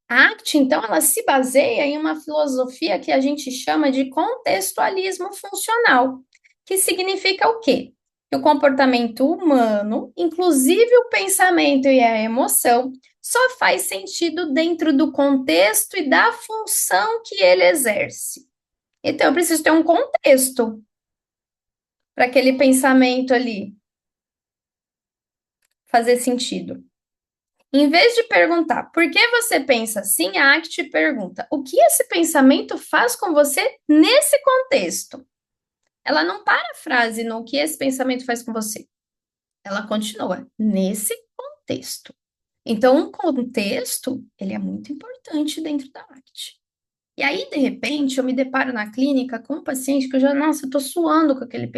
A arte, então, ela se baseia em uma filosofia que a gente chama de contextualismo funcional, que significa o quê? Que o comportamento humano, inclusive o pensamento e a emoção, só faz sentido dentro do contexto e da função que ele exerce. Então, eu preciso ter um contexto para aquele pensamento ali fazer sentido. Em vez de perguntar por que você pensa assim, a ACT pergunta o que esse pensamento faz com você nesse contexto. Ela não para a frase no que esse pensamento faz com você. Ela continua nesse contexto. Então, um contexto, ele é muito importante dentro da ACT. E aí, de repente, eu me deparo na clínica com um paciente que eu já, nossa, eu tô suando com aquele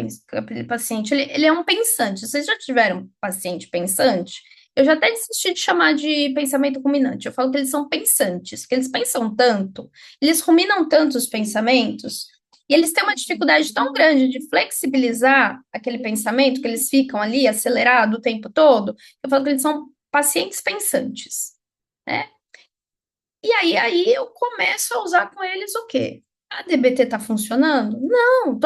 paciente. Ele é um pensante. Vocês já tiveram um paciente pensante? Eu já até desisti de chamar de pensamento ruminante. Eu falo que eles são pensantes, que eles pensam tanto, eles ruminam tanto os pensamentos, e eles têm uma dificuldade tão grande de flexibilizar aquele pensamento, que eles ficam ali acelerados o tempo todo. Eu falo que eles são pacientes pensantes, né? E aí eu começo a usar com eles o quê? A DBT está funcionando? Não,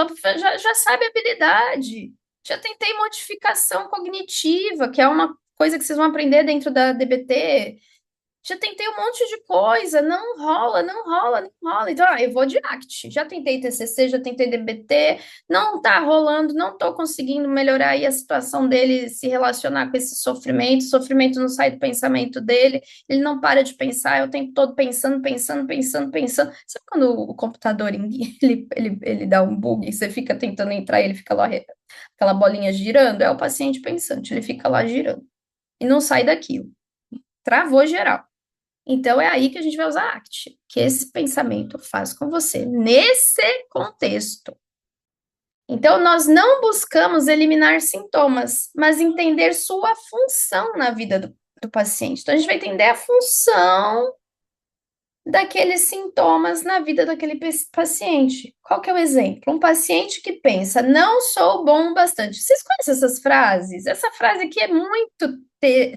já sabe a habilidade. Já tentei modificação cognitiva, que é uma coisa que vocês vão aprender dentro da DBT. Já tentei um monte de coisa, não rola, não rola, não rola. Então, eu vou de ACT. Já tentei TCC, já tentei DBT, não tá rolando, não tô conseguindo melhorar aí a situação dele se relacionar com esse sofrimento. O sofrimento não sai do pensamento dele, ele não para de pensar, é o tempo todo pensando, pensando, pensando, pensando. Sabe quando o computador ele dá um bug e você fica tentando entrar e ele fica lá, aquela bolinha girando? É o paciente pensante, ele fica lá girando e não sai daquilo. Travou geral. Então, é aí que a gente vai usar ACT, que esse pensamento faz com você, nesse contexto. Então, nós não buscamos eliminar sintomas, mas entender sua função na vida do paciente. Então, a gente vai entender a função daqueles sintomas na vida daquele paciente. Qual que é o exemplo? Um paciente que pensa, não sou bom o bastante. Vocês conhecem essas frases? Essa frase aqui é muito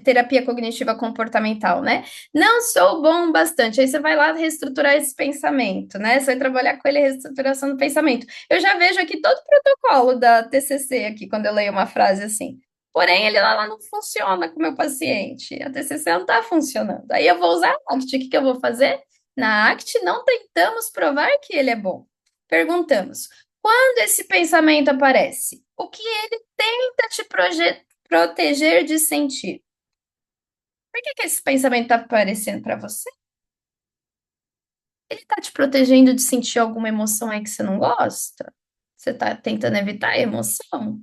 terapia cognitiva comportamental, né? Não sou bom o bastante. Aí você vai lá reestruturar esse pensamento, né? Você vai trabalhar com ele a reestruturação do pensamento. Eu já vejo aqui todo o protocolo da TCC aqui, quando eu leio uma frase assim. Porém, ele lá não funciona com o meu paciente. A TCC não está funcionando. Aí eu vou usar a ACT. O que que eu vou fazer? Na ACT, não tentamos provar que ele é bom. Perguntamos: quando esse pensamento aparece, o que ele tenta te proteger de sentir? Por que esse pensamento está aparecendo para você? Ele está te protegendo de sentir alguma emoção aí que você não gosta? Você está tentando evitar a emoção?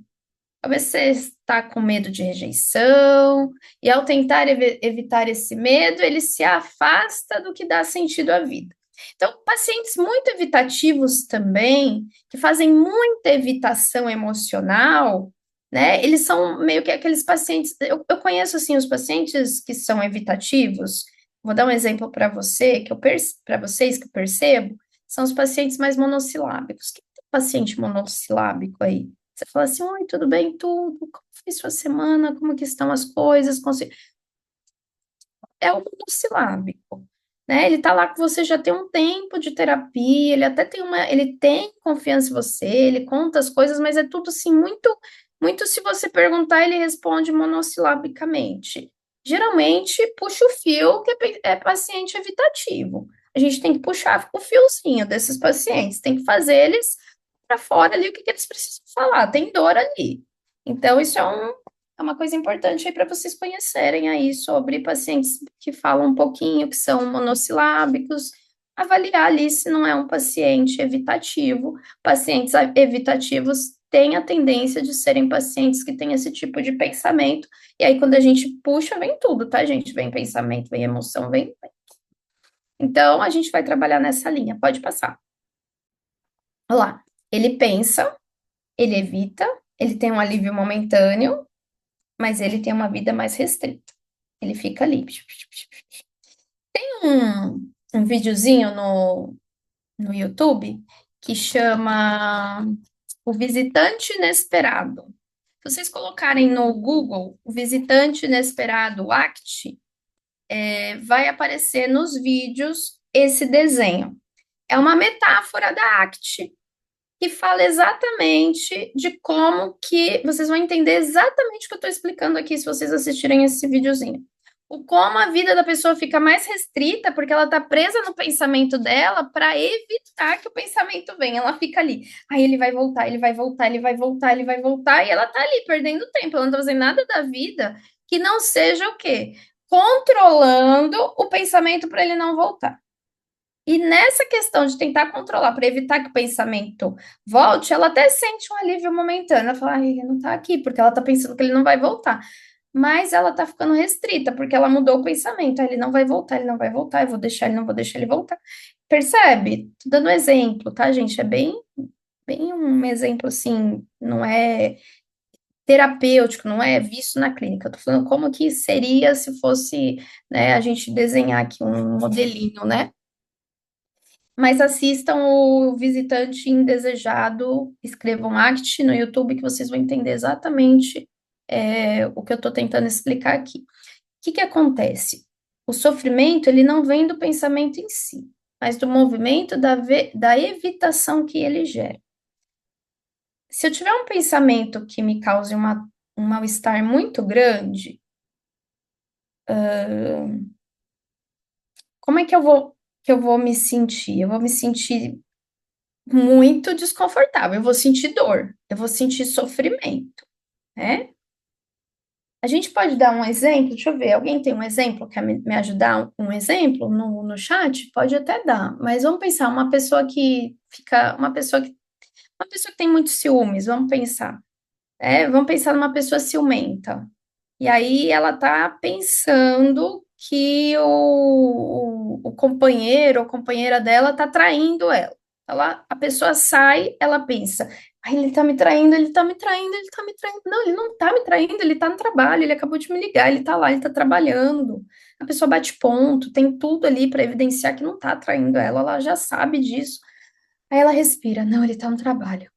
Talvez você está com medo de rejeição, e ao tentar evitar esse medo, ele se afasta do que dá sentido à vida. Então, pacientes muito evitativos também, que fazem muita evitação emocional, né? Eles são meio que aqueles pacientes. Eu conheço assim os pacientes que são evitativos. Vou dar um exemplo para você, para vocês que eu percebo, são os pacientes mais monossilábicos. Quem tem paciente monossilábico aí? Você fala assim, oi, tudo bem? Tudo? Como foi sua semana? Como que estão as coisas? É o monossilábico, né? Ele tá lá com você já tem um tempo de terapia, ele até tem ele tem confiança em você, ele conta as coisas, mas é tudo assim muito se você perguntar, ele responde monossilabicamente. Geralmente puxa o fio que é paciente evitativo. A gente tem que puxar o fiozinho desses pacientes, tem que fazer eles para fora ali o que eles precisam falar, tem dor ali. Então, isso é uma coisa importante aí para vocês conhecerem aí sobre pacientes que falam um pouquinho, que são monossilábicos, avaliar ali se não é um paciente evitativo. Pacientes evitativos têm a tendência de serem pacientes que têm esse tipo de pensamento, e aí quando a gente puxa, vem tudo, tá, gente? Vem pensamento, vem emoção, vem. Então, a gente vai trabalhar nessa linha, pode passar. Olha lá, ele pensa, ele evita, ele tem um alívio momentâneo, mas ele tem uma vida mais restrita. Ele fica ali. Tem um videozinho no YouTube que chama O Visitante Inesperado. Se vocês colocarem no Google o Visitante Inesperado ACT, vai aparecer nos vídeos esse desenho. É uma metáfora da ACT, que fala exatamente de como que vocês vão entender exatamente o que eu estou explicando aqui se vocês assistirem esse videozinho. O como a vida da pessoa fica mais restrita porque ela está presa no pensamento dela para evitar que o pensamento venha. Ela fica ali. Aí ele vai voltar, ele vai voltar, ele vai voltar, ele vai voltar, e ela está ali perdendo tempo. Ela não está fazendo nada da vida que não seja o quê? Controlando o pensamento para ele não voltar. E nessa questão de tentar controlar para evitar que o pensamento volte, ela até sente um alívio momentâneo. Ela fala, ai, ele não tá aqui, porque ela tá pensando que ele não vai voltar. Mas ela tá ficando restrita, porque ela mudou o pensamento. Ele não vai voltar, ele não vai voltar, eu vou deixar ele, não vou deixar ele voltar. Percebe? Tô dando um exemplo, tá, gente? É bem um exemplo assim, não é terapêutico, não é visto na clínica. Eu tô falando como que seria se fosse, né, a gente desenhar aqui um modelinho, né? Mas assistam o Visitante Indesejado, escrevam ACT no YouTube que vocês vão entender exatamente o que eu estou tentando explicar aqui. O que acontece? O sofrimento, ele não vem do pensamento em si, mas do movimento da evitação que ele gera. Se eu tiver um pensamento que me cause um mal-estar muito grande, como é que eu vou me sentir? Eu vou me sentir muito desconfortável, eu vou sentir dor, eu vou sentir sofrimento, né? A gente pode dar um exemplo, deixa eu ver, alguém tem um exemplo, quer me ajudar um exemplo no chat? Pode até dar, mas vamos pensar, uma pessoa que tem muitos ciúmes, vamos pensar, vamos pensar numa pessoa ciumenta, e aí ela tá pensando que companheiro ou companheira dela tá traindo ela. A pessoa sai, ela pensa, ai, ele tá me traindo, ele tá me traindo, ele tá me traindo. Não, ele não tá me traindo, ele tá no trabalho, ele acabou de me ligar, ele tá lá, ele tá trabalhando. A pessoa bate ponto, tem tudo ali para evidenciar que não tá traindo ela já sabe disso. Aí ela respira, não, ele tá no trabalho.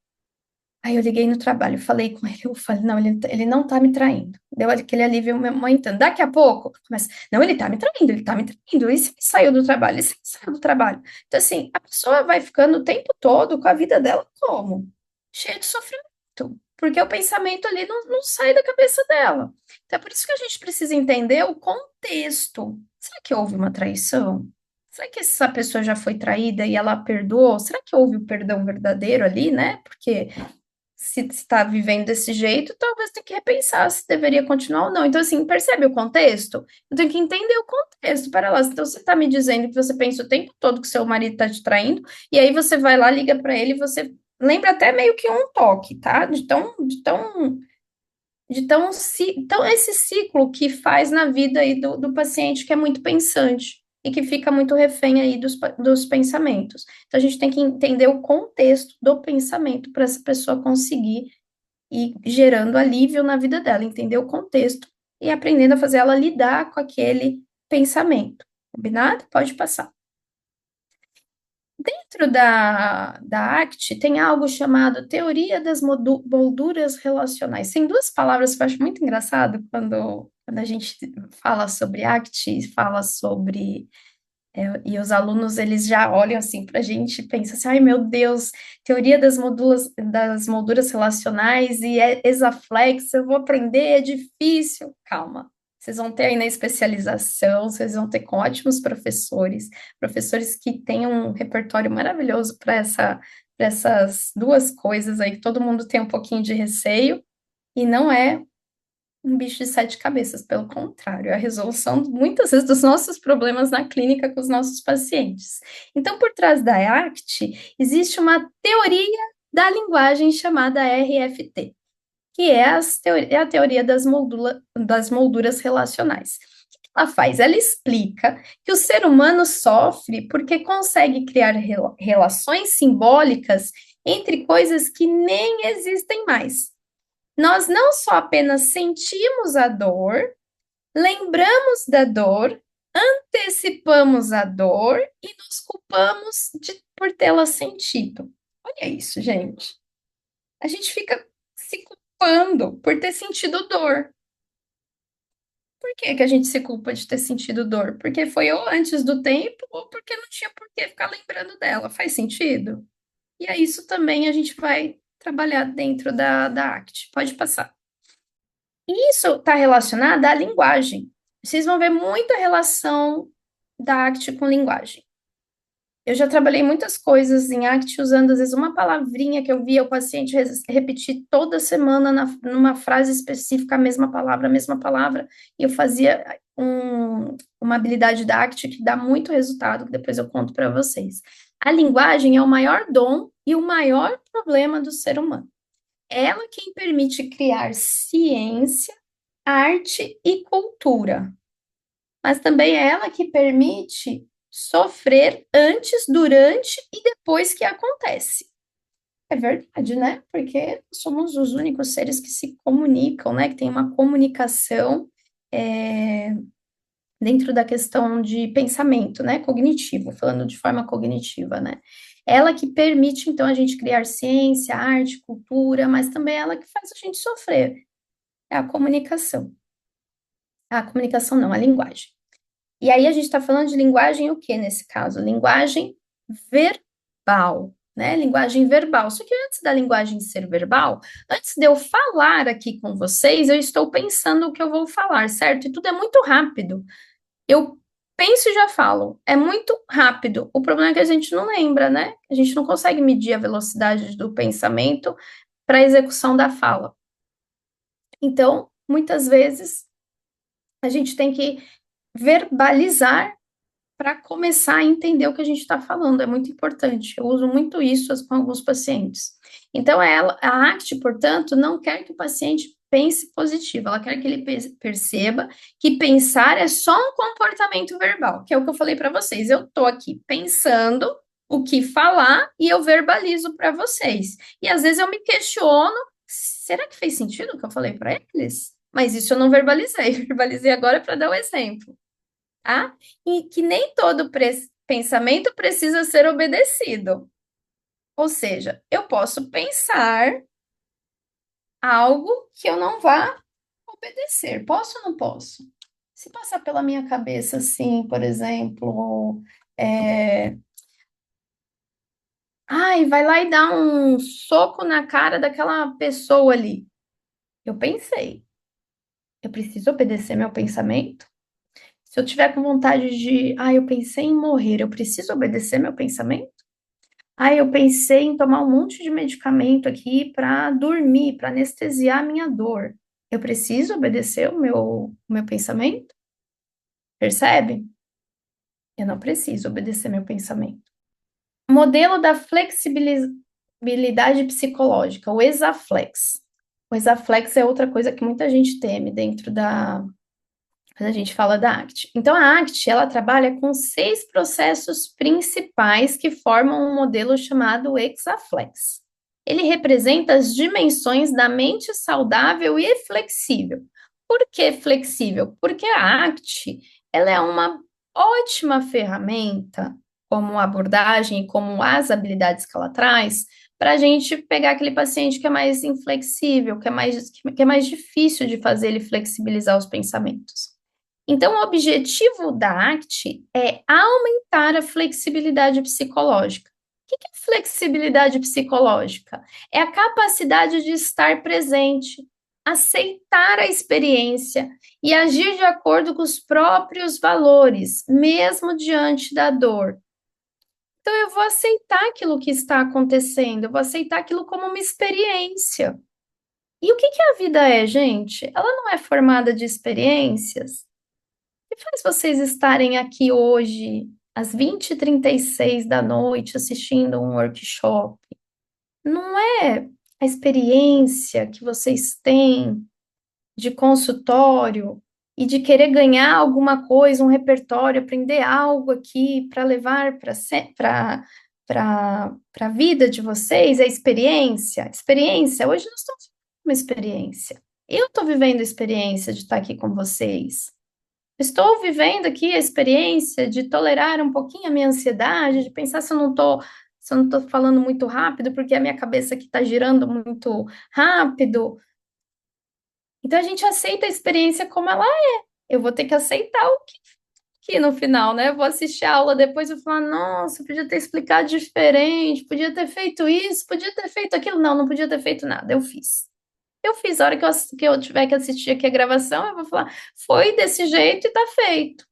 Aí eu liguei no trabalho, falei com ele, eu falei, não, ele não tá me traindo. Deu aquele alívio momentâneo. Daqui a pouco, começa, não, ele tá me traindo, ele tá me traindo. E se ele saiu do trabalho? E se ele saiu do trabalho? Então, assim, a pessoa vai ficando o tempo todo com a vida dela como? Cheia de sofrimento. Porque o pensamento ali não sai da cabeça dela. Então, é por isso que a gente precisa entender o contexto. Será que houve uma traição? Será que essa pessoa já foi traída e ela perdoou? Será que houve o perdão verdadeiro ali, né? Porque se está vivendo desse jeito, talvez tenha que repensar se deveria continuar ou não. Então, assim, percebe o contexto? Eu tenho que entender o contexto. Para lá, então você está me dizendo que você pensa o tempo todo que seu marido está te traindo, e aí você vai lá, liga para ele, e você lembra até meio que um toque, tá? Então, esse ciclo que faz na vida aí do paciente que é muito pensante e que fica muito refém aí dos pensamentos. Então, a gente tem que entender o contexto do pensamento para essa pessoa conseguir ir gerando alívio na vida dela, entender o contexto e aprendendo a fazer ela lidar com aquele pensamento. Combinado? Pode passar. Dentro da ACT tem algo chamado teoria das molduras relacionais. Tem duas palavras que eu acho muito engraçado quando a gente fala sobre ACT, fala sobre e os alunos, eles já olham assim para a gente e pensam assim, ai meu Deus, teoria das molduras relacionais e exaflexo, eu vou aprender, é difícil. Calma, vocês vão ter aí na especialização, vocês vão ter com ótimos professores que têm um repertório maravilhoso para essas duas coisas aí, que todo mundo tem um pouquinho de receio, e não é um bicho de sete cabeças, pelo contrário, é a resolução muitas vezes dos nossos problemas na clínica com os nossos pacientes. Então, por trás da ACT, existe uma teoria da linguagem chamada RFT, que é a teoria das molduras relacionais. O que ela faz? Ela explica que o ser humano sofre porque consegue criar relações simbólicas entre coisas que nem existem mais. Nós não só apenas sentimos a dor, lembramos da dor, antecipamos a dor e nos culpamos por tê-la sentido. Olha isso, gente. A gente fica se culpando por ter sentido dor. Por que que a gente se culpa de ter sentido dor? Porque foi ou antes do tempo ou porque não tinha por que ficar lembrando dela. Faz sentido? E é isso também a gente vai trabalhar dentro da ACT. Pode passar. Isso está relacionado à linguagem. Vocês vão ver muita relação da ACT com linguagem. Eu já trabalhei muitas coisas em ACT usando, às vezes, uma palavrinha que eu via o paciente repetir toda semana numa frase específica, a mesma palavra, e eu fazia uma habilidade da ACT que dá muito resultado, que depois eu conto para vocês. A linguagem é o maior dom e o maior problema do ser humano. Ela quem permite criar ciência, arte e cultura. Mas também é ela que permite sofrer antes, durante e depois que acontece. É verdade, né? Porque somos os únicos seres que se comunicam, né? Que tem uma comunicação dentro da questão de pensamento, né? Cognitivo, falando de forma cognitiva, né? Ela que permite, então, a gente criar ciência, arte, cultura, mas também é ela que faz a gente sofrer. É a comunicação. A comunicação não, a linguagem. E aí a gente está falando de linguagem o que nesse caso? Linguagem verbal, né? Linguagem verbal. Só que antes da linguagem ser verbal, antes de eu falar aqui com vocês, eu estou pensando o que eu vou falar, certo? E tudo é muito rápido. Eu penso e já falo. É muito rápido. O problema é que a gente não lembra, né? A gente não consegue medir a velocidade do pensamento para a execução da fala. Então, muitas vezes, a gente tem que verbalizar para começar a entender o que a gente está falando. É muito importante. Eu uso muito isso com alguns pacientes. Então, a ACT, portanto, não quer que o paciente pense positivo, ela quer que ele perceba que pensar é só um comportamento verbal, que é o que eu falei para vocês. Eu tô aqui pensando o que falar e eu verbalizo para vocês. E às vezes eu me questiono, será que fez sentido o que eu falei para eles? Mas isso eu não verbalizei, verbalizei agora para dar o exemplo, tá? E que nem todo pensamento precisa ser obedecido. Ou seja, eu posso pensar algo que eu não vá obedecer. Posso ou não posso? Se passar pela minha cabeça assim, por exemplo, ai, vai lá e dá um soco na cara daquela pessoa ali. Eu pensei, eu preciso obedecer meu pensamento? Se eu tiver com vontade de, eu pensei em morrer, eu preciso obedecer meu pensamento? Eu pensei em tomar um monte de medicamento aqui para dormir, para anestesiar a minha dor. Eu preciso obedecer o meu pensamento? Percebe? Eu não preciso obedecer meu pensamento. Modelo da flexibilidade psicológica, o Exaflex. O Exaflex é outra coisa que muita gente teme quando a gente fala da ACT. Então, a ACT, ela trabalha com 6 processos principais que formam um modelo chamado Exaflex. Ele representa as dimensões da mente saudável e flexível. Por que flexível? Porque a ACT, ela é uma ótima ferramenta, como abordagem, como as habilidades que ela traz, para a gente pegar aquele paciente que é mais inflexível, que é mais difícil de fazer ele flexibilizar os pensamentos. Então, o objetivo da ACT é aumentar a flexibilidade psicológica. O que é flexibilidade psicológica? É a capacidade de estar presente, aceitar a experiência e agir de acordo com os próprios valores, mesmo diante da dor. Então, eu vou aceitar aquilo que está acontecendo, eu vou aceitar aquilo como uma experiência. E o que a vida é, gente? Ela não é formada de experiências? O que faz vocês estarem aqui hoje, às 20h36 da noite, assistindo um workshop? Não é a experiência que vocês têm de consultório e de querer ganhar alguma coisa, um repertório, aprender algo aqui para levar para a vida de vocês, é experiência. Experiência, hoje nós estamos vivendo uma experiência. Eu estou vivendo a experiência de estar aqui com vocês. Estou vivendo aqui a experiência de tolerar um pouquinho a minha ansiedade, de pensar se eu não tô falando muito rápido, porque a minha cabeça aqui está girando muito rápido. Então a gente aceita a experiência como ela é. Eu vou ter que aceitar o que no final, né? Eu vou assistir a aula depois e vou falar, nossa, podia ter explicado diferente, podia ter feito isso, podia ter feito aquilo. Não, não podia ter feito nada, eu fiz. Eu fiz, a hora que eu tiver que assistir aqui a gravação, eu vou falar, foi desse jeito e tá feito.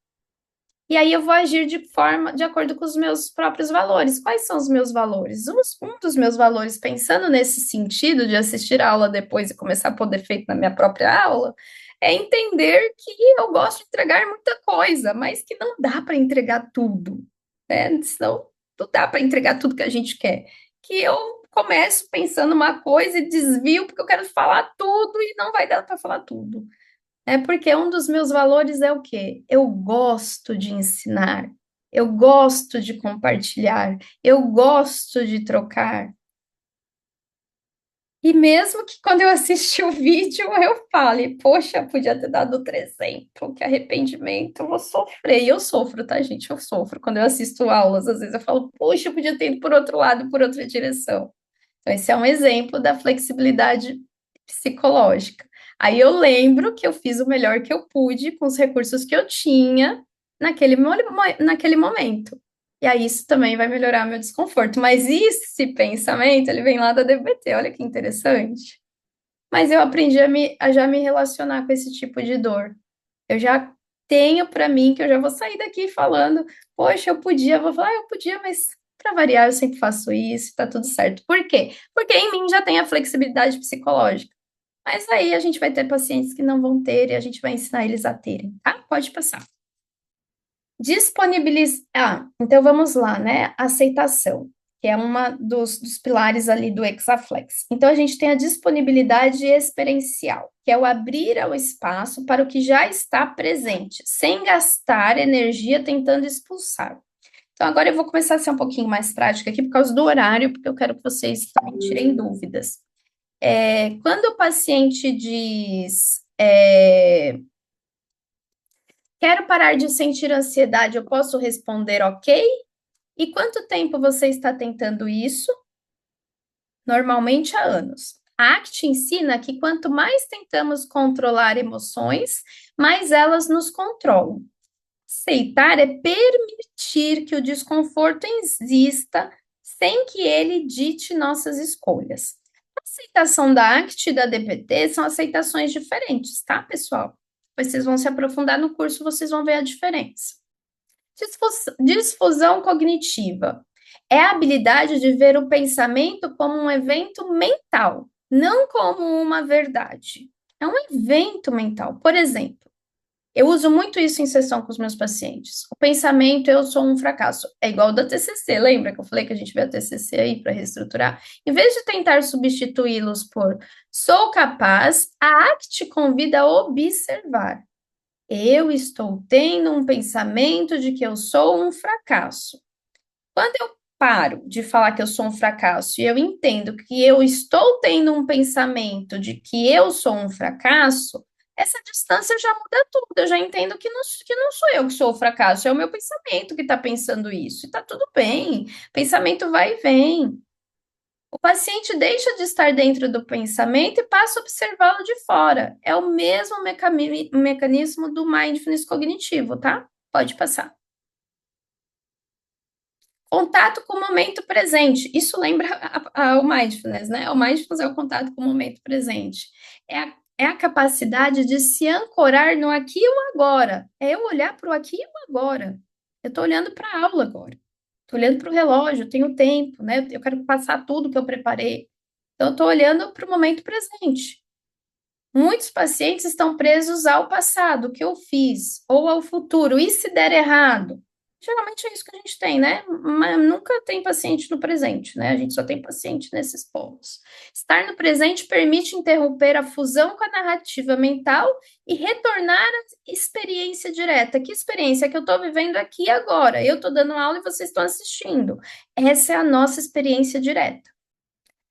E aí eu vou agir de acordo com os meus próprios valores. Quais são os meus valores? Um dos meus valores, pensando nesse sentido de assistir a aula depois e começar a poder feito na minha própria aula, é entender que eu gosto de entregar muita coisa, mas que não dá para entregar tudo, né? Senão não dá para entregar tudo que a gente quer. Que eu começo pensando uma coisa e desvio porque eu quero falar tudo e não vai dar para falar tudo. É porque um dos meus valores é o quê? Eu gosto de ensinar, eu gosto de compartilhar, eu gosto de trocar. E mesmo que quando eu assisti o vídeo eu fale, poxa, podia ter dado outro exemplo, que arrependimento, eu vou sofrer. E eu sofro, tá, gente? Eu sofro. Quando eu assisto aulas, às vezes eu falo, poxa, eu podia ter ido por outro lado, por outra direção. Então, esse é um exemplo da flexibilidade psicológica. Aí eu lembro que eu fiz o melhor que eu pude com os recursos que eu tinha naquele momento. E aí isso também vai melhorar meu desconforto. Mas esse pensamento, ele vem lá da DBT, olha que interessante. Mas eu aprendi a já me relacionar com esse tipo de dor. Eu já tenho para mim que eu já vou sair daqui falando, poxa, eu podia, vou falar, eu podia, mas para variar eu sempre faço isso, tá tudo certo. Por quê? Porque em mim já tem a flexibilidade psicológica. Mas aí a gente vai ter pacientes que não vão ter e a gente vai ensinar eles a terem, tá? Pode passar. Disponibilizar. Então vamos lá, né? Aceitação. que é uma dos pilares ali do Exaflex. Então, a gente tem a disponibilidade experiencial, que é o abrir ao espaço para o que já está presente, sem gastar energia tentando expulsar. Então, agora eu vou começar a ser um pouquinho mais prática aqui por causa do horário, porque eu quero que vocês também tirem dúvidas. Quando o paciente diz, quero parar de sentir ansiedade, eu posso responder ok? E quanto tempo você está tentando isso? Normalmente há anos. A ACT ensina que quanto mais tentamos controlar emoções, mais elas nos controlam. Aceitar é permitir que o desconforto exista sem que ele dite nossas escolhas. A aceitação da ACT e da DBT são aceitações diferentes, tá, pessoal? Depois vocês vão se aprofundar no curso, vocês vão ver a diferença. Disfusão cognitiva é a habilidade de ver o pensamento como um evento mental, não como uma verdade. É um evento mental. Por exemplo, eu uso muito isso em sessão com os meus pacientes. O pensamento, eu sou um fracasso. É igual o da TCC, lembra que eu falei que a gente vê a TCC aí para reestruturar? Em vez de tentar substituí-los por sou capaz, a ACT convida a observar. Eu estou tendo um pensamento de que eu sou um fracasso. Quando eu paro de falar que eu sou um fracasso e eu entendo que eu estou tendo um pensamento de que eu sou um fracasso, essa distância já muda tudo. Eu já entendo que não sou eu que sou o fracasso, é o meu pensamento que está pensando isso. E está tudo bem. Pensamento vai e vem. O paciente deixa de estar dentro do pensamento e passa a observá-lo de fora. É o mesmo mecanismo do mindfulness cognitivo, tá? Pode passar. Contato com o momento presente. Isso lembra o mindfulness, né? O mindfulness é o contato com o momento presente. É a capacidade de se ancorar no aqui e o agora. É eu olhar para o aqui e o agora. Eu estou olhando para a aula agora. Estou olhando para o relógio, eu tenho tempo, né? Eu quero passar tudo que eu preparei. Então, eu estou olhando para o momento presente. Muitos pacientes estão presos ao passado, o que eu fiz, ou ao futuro. E se der errado? Geralmente é isso que a gente tem, né? Mas nunca tem paciente no presente, né? A gente só tem paciente nesses pontos. Estar no presente permite interromper a fusão com a narrativa mental e retornar à experiência direta. Que experiência que eu estou vivendo aqui e agora? Eu estou dando aula e vocês estão assistindo. Essa é a nossa experiência direta.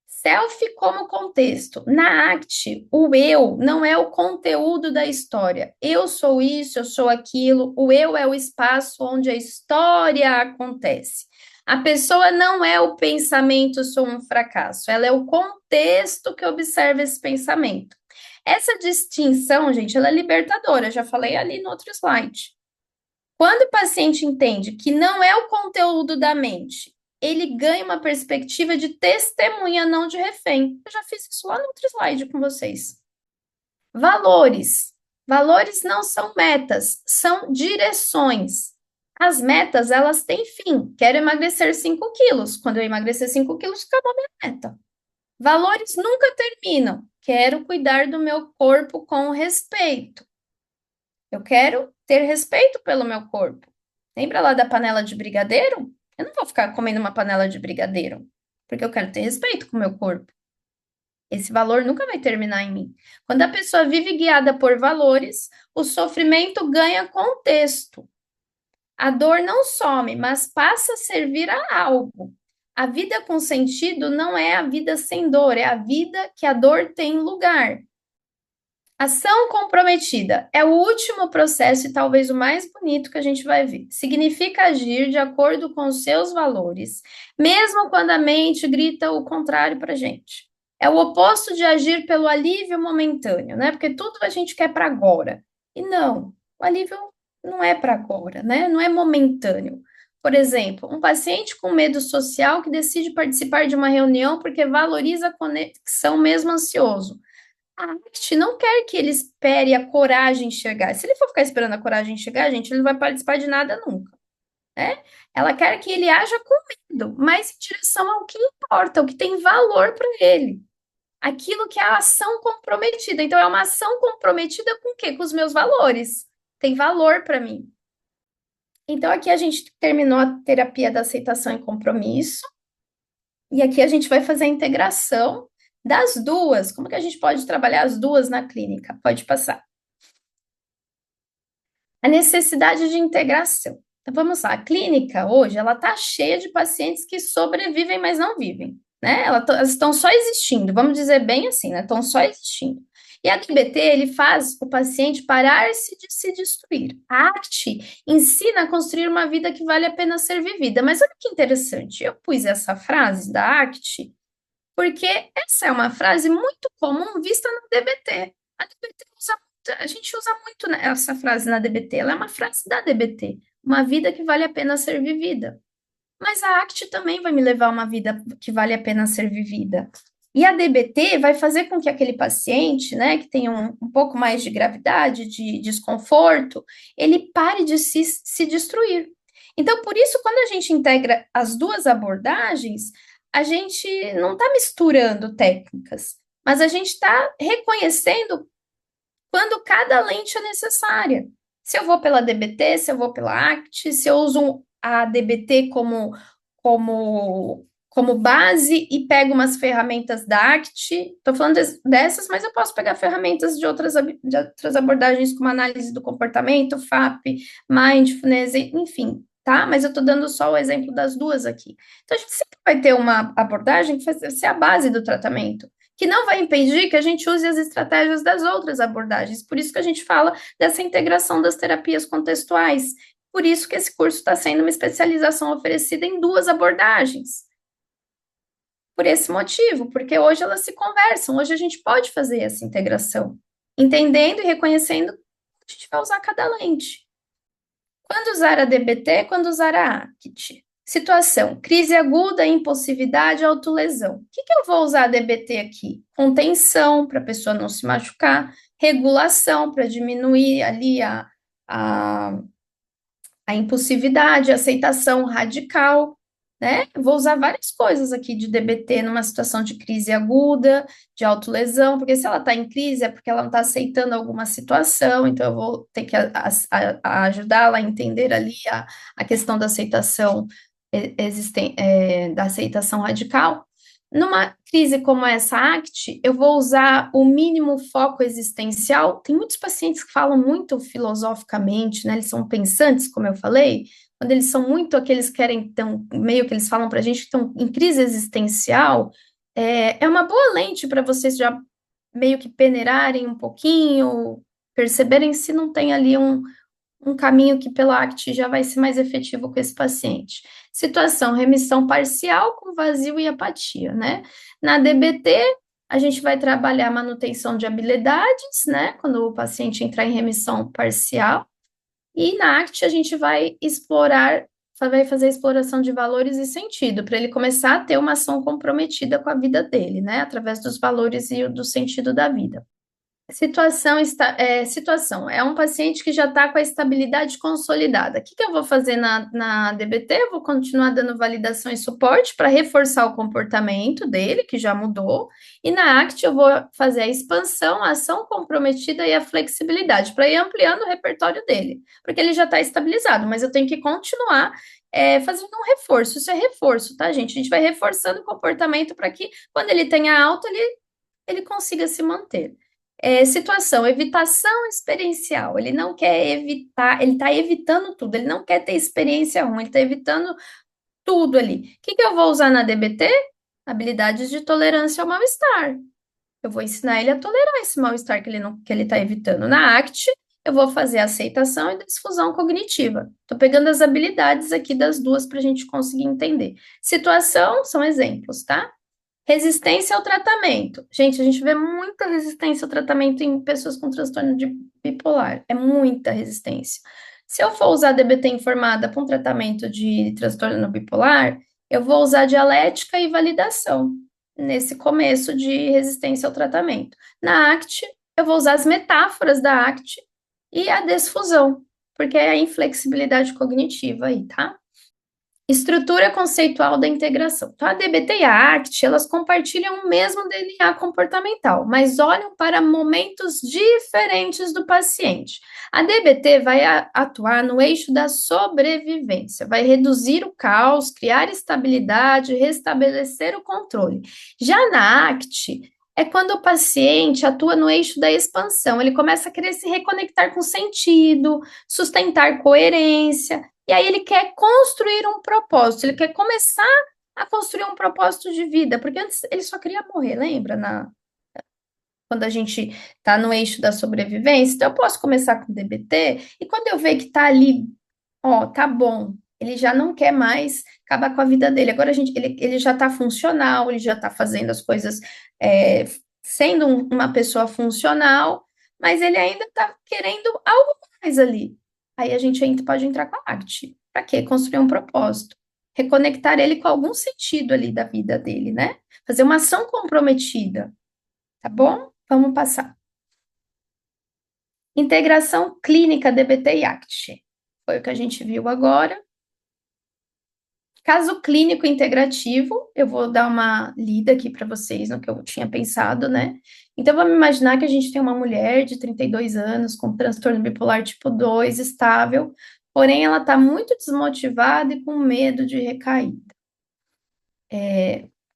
Self como contexto. Na ACT, o eu não é o conteúdo da história. Eu sou isso, eu sou aquilo. O eu é o espaço onde a história acontece. A pessoa não é o pensamento, sou um fracasso. Ela é o contexto que observa esse pensamento. Essa distinção, gente, ela é libertadora. Já falei ali no outro slide. Quando o paciente entende que não é o conteúdo da mente, ele ganha uma perspectiva de testemunha, não de refém. Eu já fiz isso lá no outro slide com vocês. Valores. Valores não são metas, são direções. As metas, elas têm fim. Quero emagrecer 5 quilos. Quando eu emagrecer 5 quilos, acabou a minha meta. Valores nunca terminam. Quero cuidar do meu corpo com respeito. Eu quero ter respeito pelo meu corpo. Lembra lá da panela de brigadeiro? Eu não vou ficar comendo uma panela de brigadeiro, porque eu quero ter respeito com o meu corpo. Esse valor nunca vai terminar em mim. Quando a pessoa vive guiada por valores, o sofrimento ganha contexto. A dor não some, mas passa a servir a algo. A vida com sentido não é a vida sem dor, é a vida que a dor tem lugar. Ação comprometida é o último processo e talvez o mais bonito que a gente vai ver. Significa agir de acordo com os seus valores, mesmo quando a mente grita o contrário para a gente. É o oposto de agir pelo alívio momentâneo, né? Porque tudo a gente quer para agora. E não, o alívio não é para agora, né? Não é momentâneo. Por exemplo, um paciente com medo social que decide participar de uma reunião porque valoriza a conexão mesmo ansioso. A arte não quer que ele espere a coragem chegar. Se ele for ficar esperando a coragem chegar, gente, ele não vai participar de nada nunca, né? Ela quer que ele haja com medo, mas em direção ao que importa, o que tem valor para ele. Aquilo que é a ação comprometida. Então, é uma ação comprometida com o quê? Com os meus valores. Tem valor para mim. Então, aqui a gente terminou a terapia da aceitação e compromisso. E aqui a gente vai fazer a integração das duas. Como que a gente pode trabalhar as duas na clínica? Pode passar. A necessidade de integração. Então, vamos lá. A clínica hoje, ela está cheia de pacientes que sobrevivem, mas não vivem, né? Elas estão só existindo, vamos dizer bem assim, né? Estão só existindo. E a DBT, ele faz o paciente parar-se de se destruir. A ACT ensina a construir uma vida que vale a pena ser vivida. Mas olha que interessante, eu pus essa frase da ACT porque essa é uma frase muito comum vista no DBT. A gente usa muito essa frase na DBT, ela é uma frase da DBT, uma vida que vale a pena ser vivida. Mas a ACT também vai me levar a uma vida que vale a pena ser vivida. E a DBT vai fazer com que aquele paciente, né, que tem um pouco mais de gravidade, de desconforto, ele pare de se destruir. Então, por isso, quando a gente integra as duas abordagens, a gente não está misturando técnicas, mas a gente está reconhecendo quando cada lente é necessária. Se eu vou pela DBT, se eu vou pela ACT, se eu uso a DBT como base e pego umas ferramentas da ACT, estou falando dessas, mas eu posso pegar ferramentas de outras abordagens, como análise do comportamento, FAP, Mindfulness, enfim, tá? Mas eu estou dando só o exemplo das duas aqui. Então, a gente sempre vai ter uma abordagem que vai ser a base do tratamento, que não vai impedir que a gente use as estratégias das outras abordagens. Por isso que a gente fala dessa integração das terapias contextuais. Por isso que esse curso está sendo uma especialização oferecida em duas abordagens. Por esse motivo, porque hoje elas se conversam, hoje a gente pode fazer essa integração, entendendo e reconhecendo que a gente vai usar cada lente. Quando usar a DBT, quando usar a ACT? Situação, crise aguda, impulsividade, autolesão. O que eu vou usar a DBT aqui? Contenção, para a pessoa não se machucar, regulação, para diminuir ali a, a impulsividade, aceitação radical, né? Vou usar várias coisas aqui de DBT numa situação de crise aguda, de autolesão, porque se ela está em crise é porque ela não está aceitando alguma situação, então eu vou ter que ajudá-la a entender ali a questão da aceitação da aceitação radical. Numa crise como essa ACT, eu vou usar o mínimo foco existencial. Tem muitos pacientes que falam muito filosoficamente, né? Eles são pensantes, como eu falei, quando eles são muito aqueles que querem, então, meio que eles falam para a gente que estão em crise existencial, é uma boa lente para vocês já meio que peneirarem um pouquinho, perceberem se não tem ali um caminho que pela ACT já vai ser mais efetivo com esse paciente. Situação, remissão parcial com vazio e apatia, né? Na DBT, a gente vai trabalhar manutenção de habilidades, né? Quando o paciente entrar em remissão parcial. E na ACT, a gente vai fazer a exploração de valores e sentido, para ele começar a ter uma ação comprometida com a vida dele, né? Através dos valores e do sentido da vida. Situação. É um paciente que já está com a estabilidade consolidada. O que eu vou fazer na DBT? Eu vou continuar dando validação e suporte para reforçar o comportamento dele, que já mudou. E na ACT eu vou fazer a expansão, a ação comprometida e a flexibilidade, para ir ampliando o repertório dele, porque ele já está estabilizado, mas eu tenho que continuar fazendo um reforço. Isso é reforço, tá, gente? A gente vai reforçando o comportamento para que, quando ele tenha alta, ele consiga se manter. Situação, evitação experiencial. Ele não quer evitar, ele está evitando tudo, ele não quer ter experiência ruim, ele está evitando tudo ali. O que eu vou usar na DBT? Habilidades de tolerância ao mal-estar. Eu vou ensinar ele a tolerar esse mal-estar que ele está evitando. Na ACT, eu vou fazer aceitação e desfusão cognitiva. Estou pegando as habilidades aqui das duas para a gente conseguir entender. Situação são exemplos, tá? Resistência ao tratamento. Gente, a gente vê muita resistência ao tratamento em pessoas com transtorno de bipolar. É muita resistência. Se eu for usar DBT informada para um tratamento de transtorno bipolar, eu vou usar dialética e validação nesse começo de resistência ao tratamento. Na ACT, eu vou usar as metáforas da ACT e a desfusão, porque é a inflexibilidade cognitiva aí, tá? Estrutura conceitual da integração. Então, a DBT e a ACT, elas compartilham o mesmo DNA comportamental, mas olham para momentos diferentes do paciente. A DBT vai atuar no eixo da sobrevivência, vai reduzir o caos, criar estabilidade, restabelecer o controle. Já na ACT, é quando o paciente atua no eixo da expansão, ele começa a querer se reconectar com sentido, sustentar coerência, e aí ele quer construir um propósito, ele quer começar a construir um propósito de vida, porque antes ele só queria morrer, lembra? Quando a gente está no eixo da sobrevivência, então eu posso começar com DBT, e quando eu ver que está ali, ó, tá bom, ele já não quer mais acabar com a vida dele, agora ele já está funcional, ele já está fazendo as coisas, é, sendo uma pessoa funcional, mas ele ainda está querendo algo mais ali. Aí a gente pode entrar com a arte. Para quê? Construir um propósito. Reconectar ele com algum sentido ali da vida dele, né? Fazer uma ação comprometida, tá bom? Vamos passar. Integração clínica DBT e ACT. Foi o que a gente viu agora. Caso clínico integrativo, eu vou dar uma lida aqui para vocês no que eu tinha pensado, né? Então, vamos imaginar que a gente tem uma mulher de 32 anos com transtorno bipolar tipo 2, estável, porém ela está muito desmotivada e com medo de recair.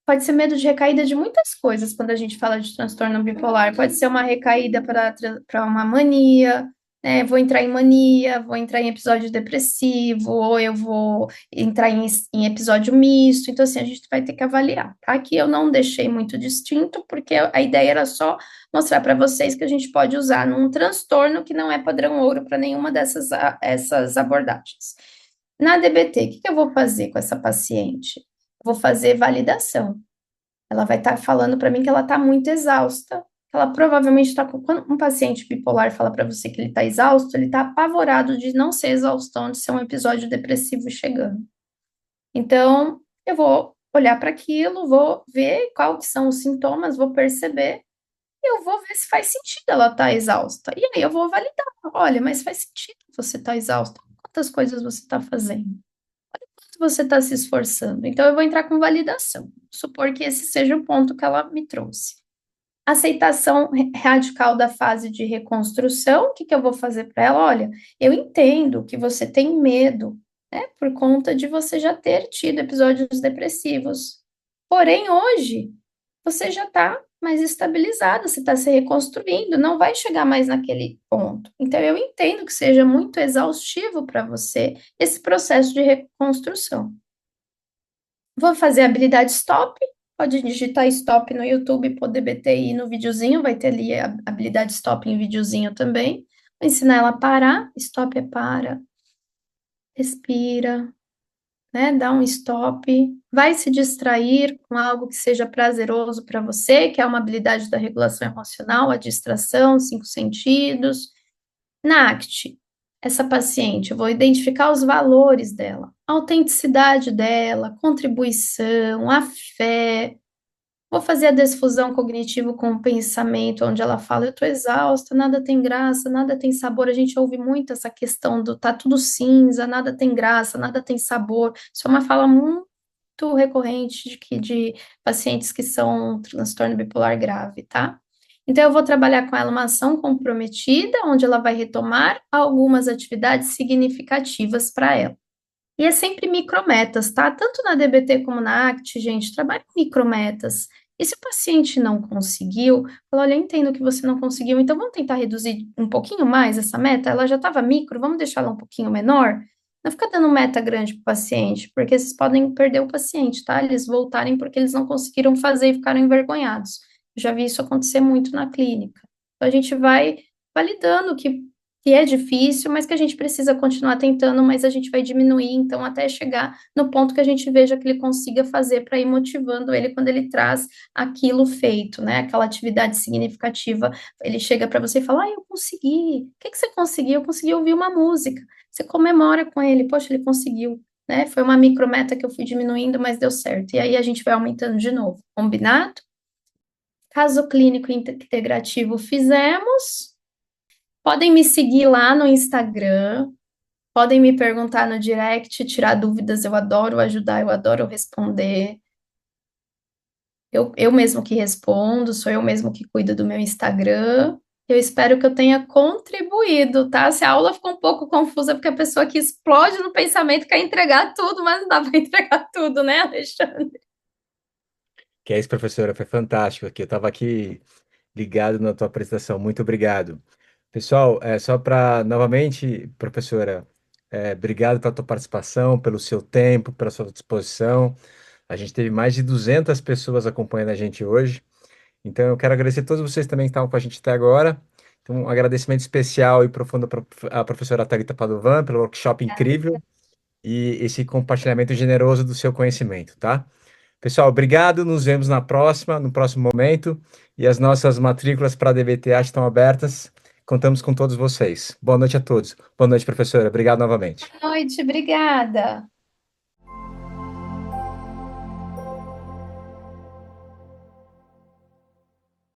Pode ser medo de recaída de muitas coisas quando a gente fala de transtorno bipolar. Pode ser uma recaída para uma mania, né? Vou entrar em mania, vou entrar em episódio depressivo, ou eu vou entrar em episódio misto. Então, assim, a gente vai ter que avaliar, tá? Aqui eu não deixei muito distinto, porque a ideia era só mostrar para vocês que a gente pode usar num transtorno que não é padrão ouro para nenhuma essas abordagens. Na DBT, o que eu vou fazer com essa paciente? Vou fazer validação. Ela vai estar falando para mim que ela está muito exausta. Ela provavelmente está com. Quando um paciente bipolar fala para você que ele está exausto, ele está apavorado de não ser exaustão, de ser um episódio depressivo chegando. Então, eu vou olhar para aquilo, vou ver quais são os sintomas, vou perceber, e eu vou ver se faz sentido ela estar exausta. E aí eu vou validar. Olha, mas faz sentido você estar exausta. Quantas coisas você está fazendo? Você está se esforçando. Então, eu vou entrar com validação. Supor que esse seja o ponto que ela me trouxe. Aceitação radical da fase de reconstrução. O que que eu vou fazer para ela? Olha, eu entendo que você tem medo, né, por conta de você já ter tido episódios depressivos. Porém, hoje, você já está mais estabilizada, você está se reconstruindo, não vai chegar mais naquele ponto. Então, eu entendo que seja muito exaustivo para você esse processo de reconstrução. Vou fazer a habilidade stop, pode digitar stop no YouTube, poder BTI no videozinho, vai ter ali a habilidade stop em videozinho também. Vou ensinar ela a parar, stop é para, respira, né? Dá um stop, vai se distrair com algo que seja prazeroso para você, que é uma habilidade da regulação emocional, a distração, 5 sentidos. Na ACT, essa paciente, eu vou identificar os valores dela, a autenticidade dela, contribuição, a fé. Vou fazer a desfusão cognitivo com o pensamento, onde ela fala: eu tô exausta, nada tem graça, nada tem sabor. A gente ouve muito essa questão do tá tudo cinza, nada tem graça, nada tem sabor. Isso é uma fala muito recorrente de pacientes que são transtorno bipolar grave, tá? Então, eu vou trabalhar com ela uma ação comprometida, onde ela vai retomar algumas atividades significativas para ela. E é sempre micrometas, tá? Tanto na DBT como na ACT, gente, trabalha com micrometas. E se o paciente não conseguiu, fala: olha, eu entendo que você não conseguiu, então vamos tentar reduzir um pouquinho mais essa meta? Ela já estava micro, vamos deixar ela um pouquinho menor? Não fica dando meta grande para o paciente, porque vocês podem perder o paciente, tá? Eles voltarem porque eles não conseguiram fazer e ficaram envergonhados. Eu já vi isso acontecer muito na clínica. Então, a gente vai validando que é difícil, mas que a gente precisa continuar tentando, mas a gente vai diminuir, então, até chegar no ponto que a gente veja que ele consiga fazer para ir motivando ele quando ele traz aquilo feito, né? Aquela atividade significativa, ele chega para você e fala: eu consegui. O que que você conseguiu? Eu consegui ouvir uma música. Você comemora com ele: poxa, ele conseguiu, né? Foi uma micrometa que eu fui diminuindo, mas deu certo. E aí a gente vai aumentando de novo. Combinado? Caso clínico integrativo fizemos. Podem me seguir lá no Instagram, Podem me perguntar no direct, tirar dúvidas, eu adoro ajudar, eu adoro responder. Eu mesmo que respondo, sou eu mesmo que cuido do meu Instagram. Eu espero que eu tenha contribuído, tá? Se a aula ficou um pouco confusa, porque a pessoa que explode no pensamento quer entregar tudo, mas não dá para entregar tudo, né, Alexandre? Que é isso, professora, foi fantástico aqui. Eu estava aqui ligado na tua apresentação. Muito obrigado. Pessoal, só para, novamente, professora, obrigado pela tua participação, pelo seu tempo, pela sua disposição. A gente teve mais de 200 pessoas acompanhando a gente hoje. Então, eu quero agradecer a todos vocês também que estavam com a gente até agora. Então, um agradecimento especial e profundo para a professora Thalita Padovan pelo workshop incrível e esse compartilhamento generoso do seu conhecimento, tá? Pessoal, obrigado. Nos vemos na próxima, no próximo momento. E as nossas matrículas para a DBTA estão abertas. Contamos com todos vocês. Boa noite a todos. Boa noite, professora. Obrigado novamente. Boa noite, obrigada.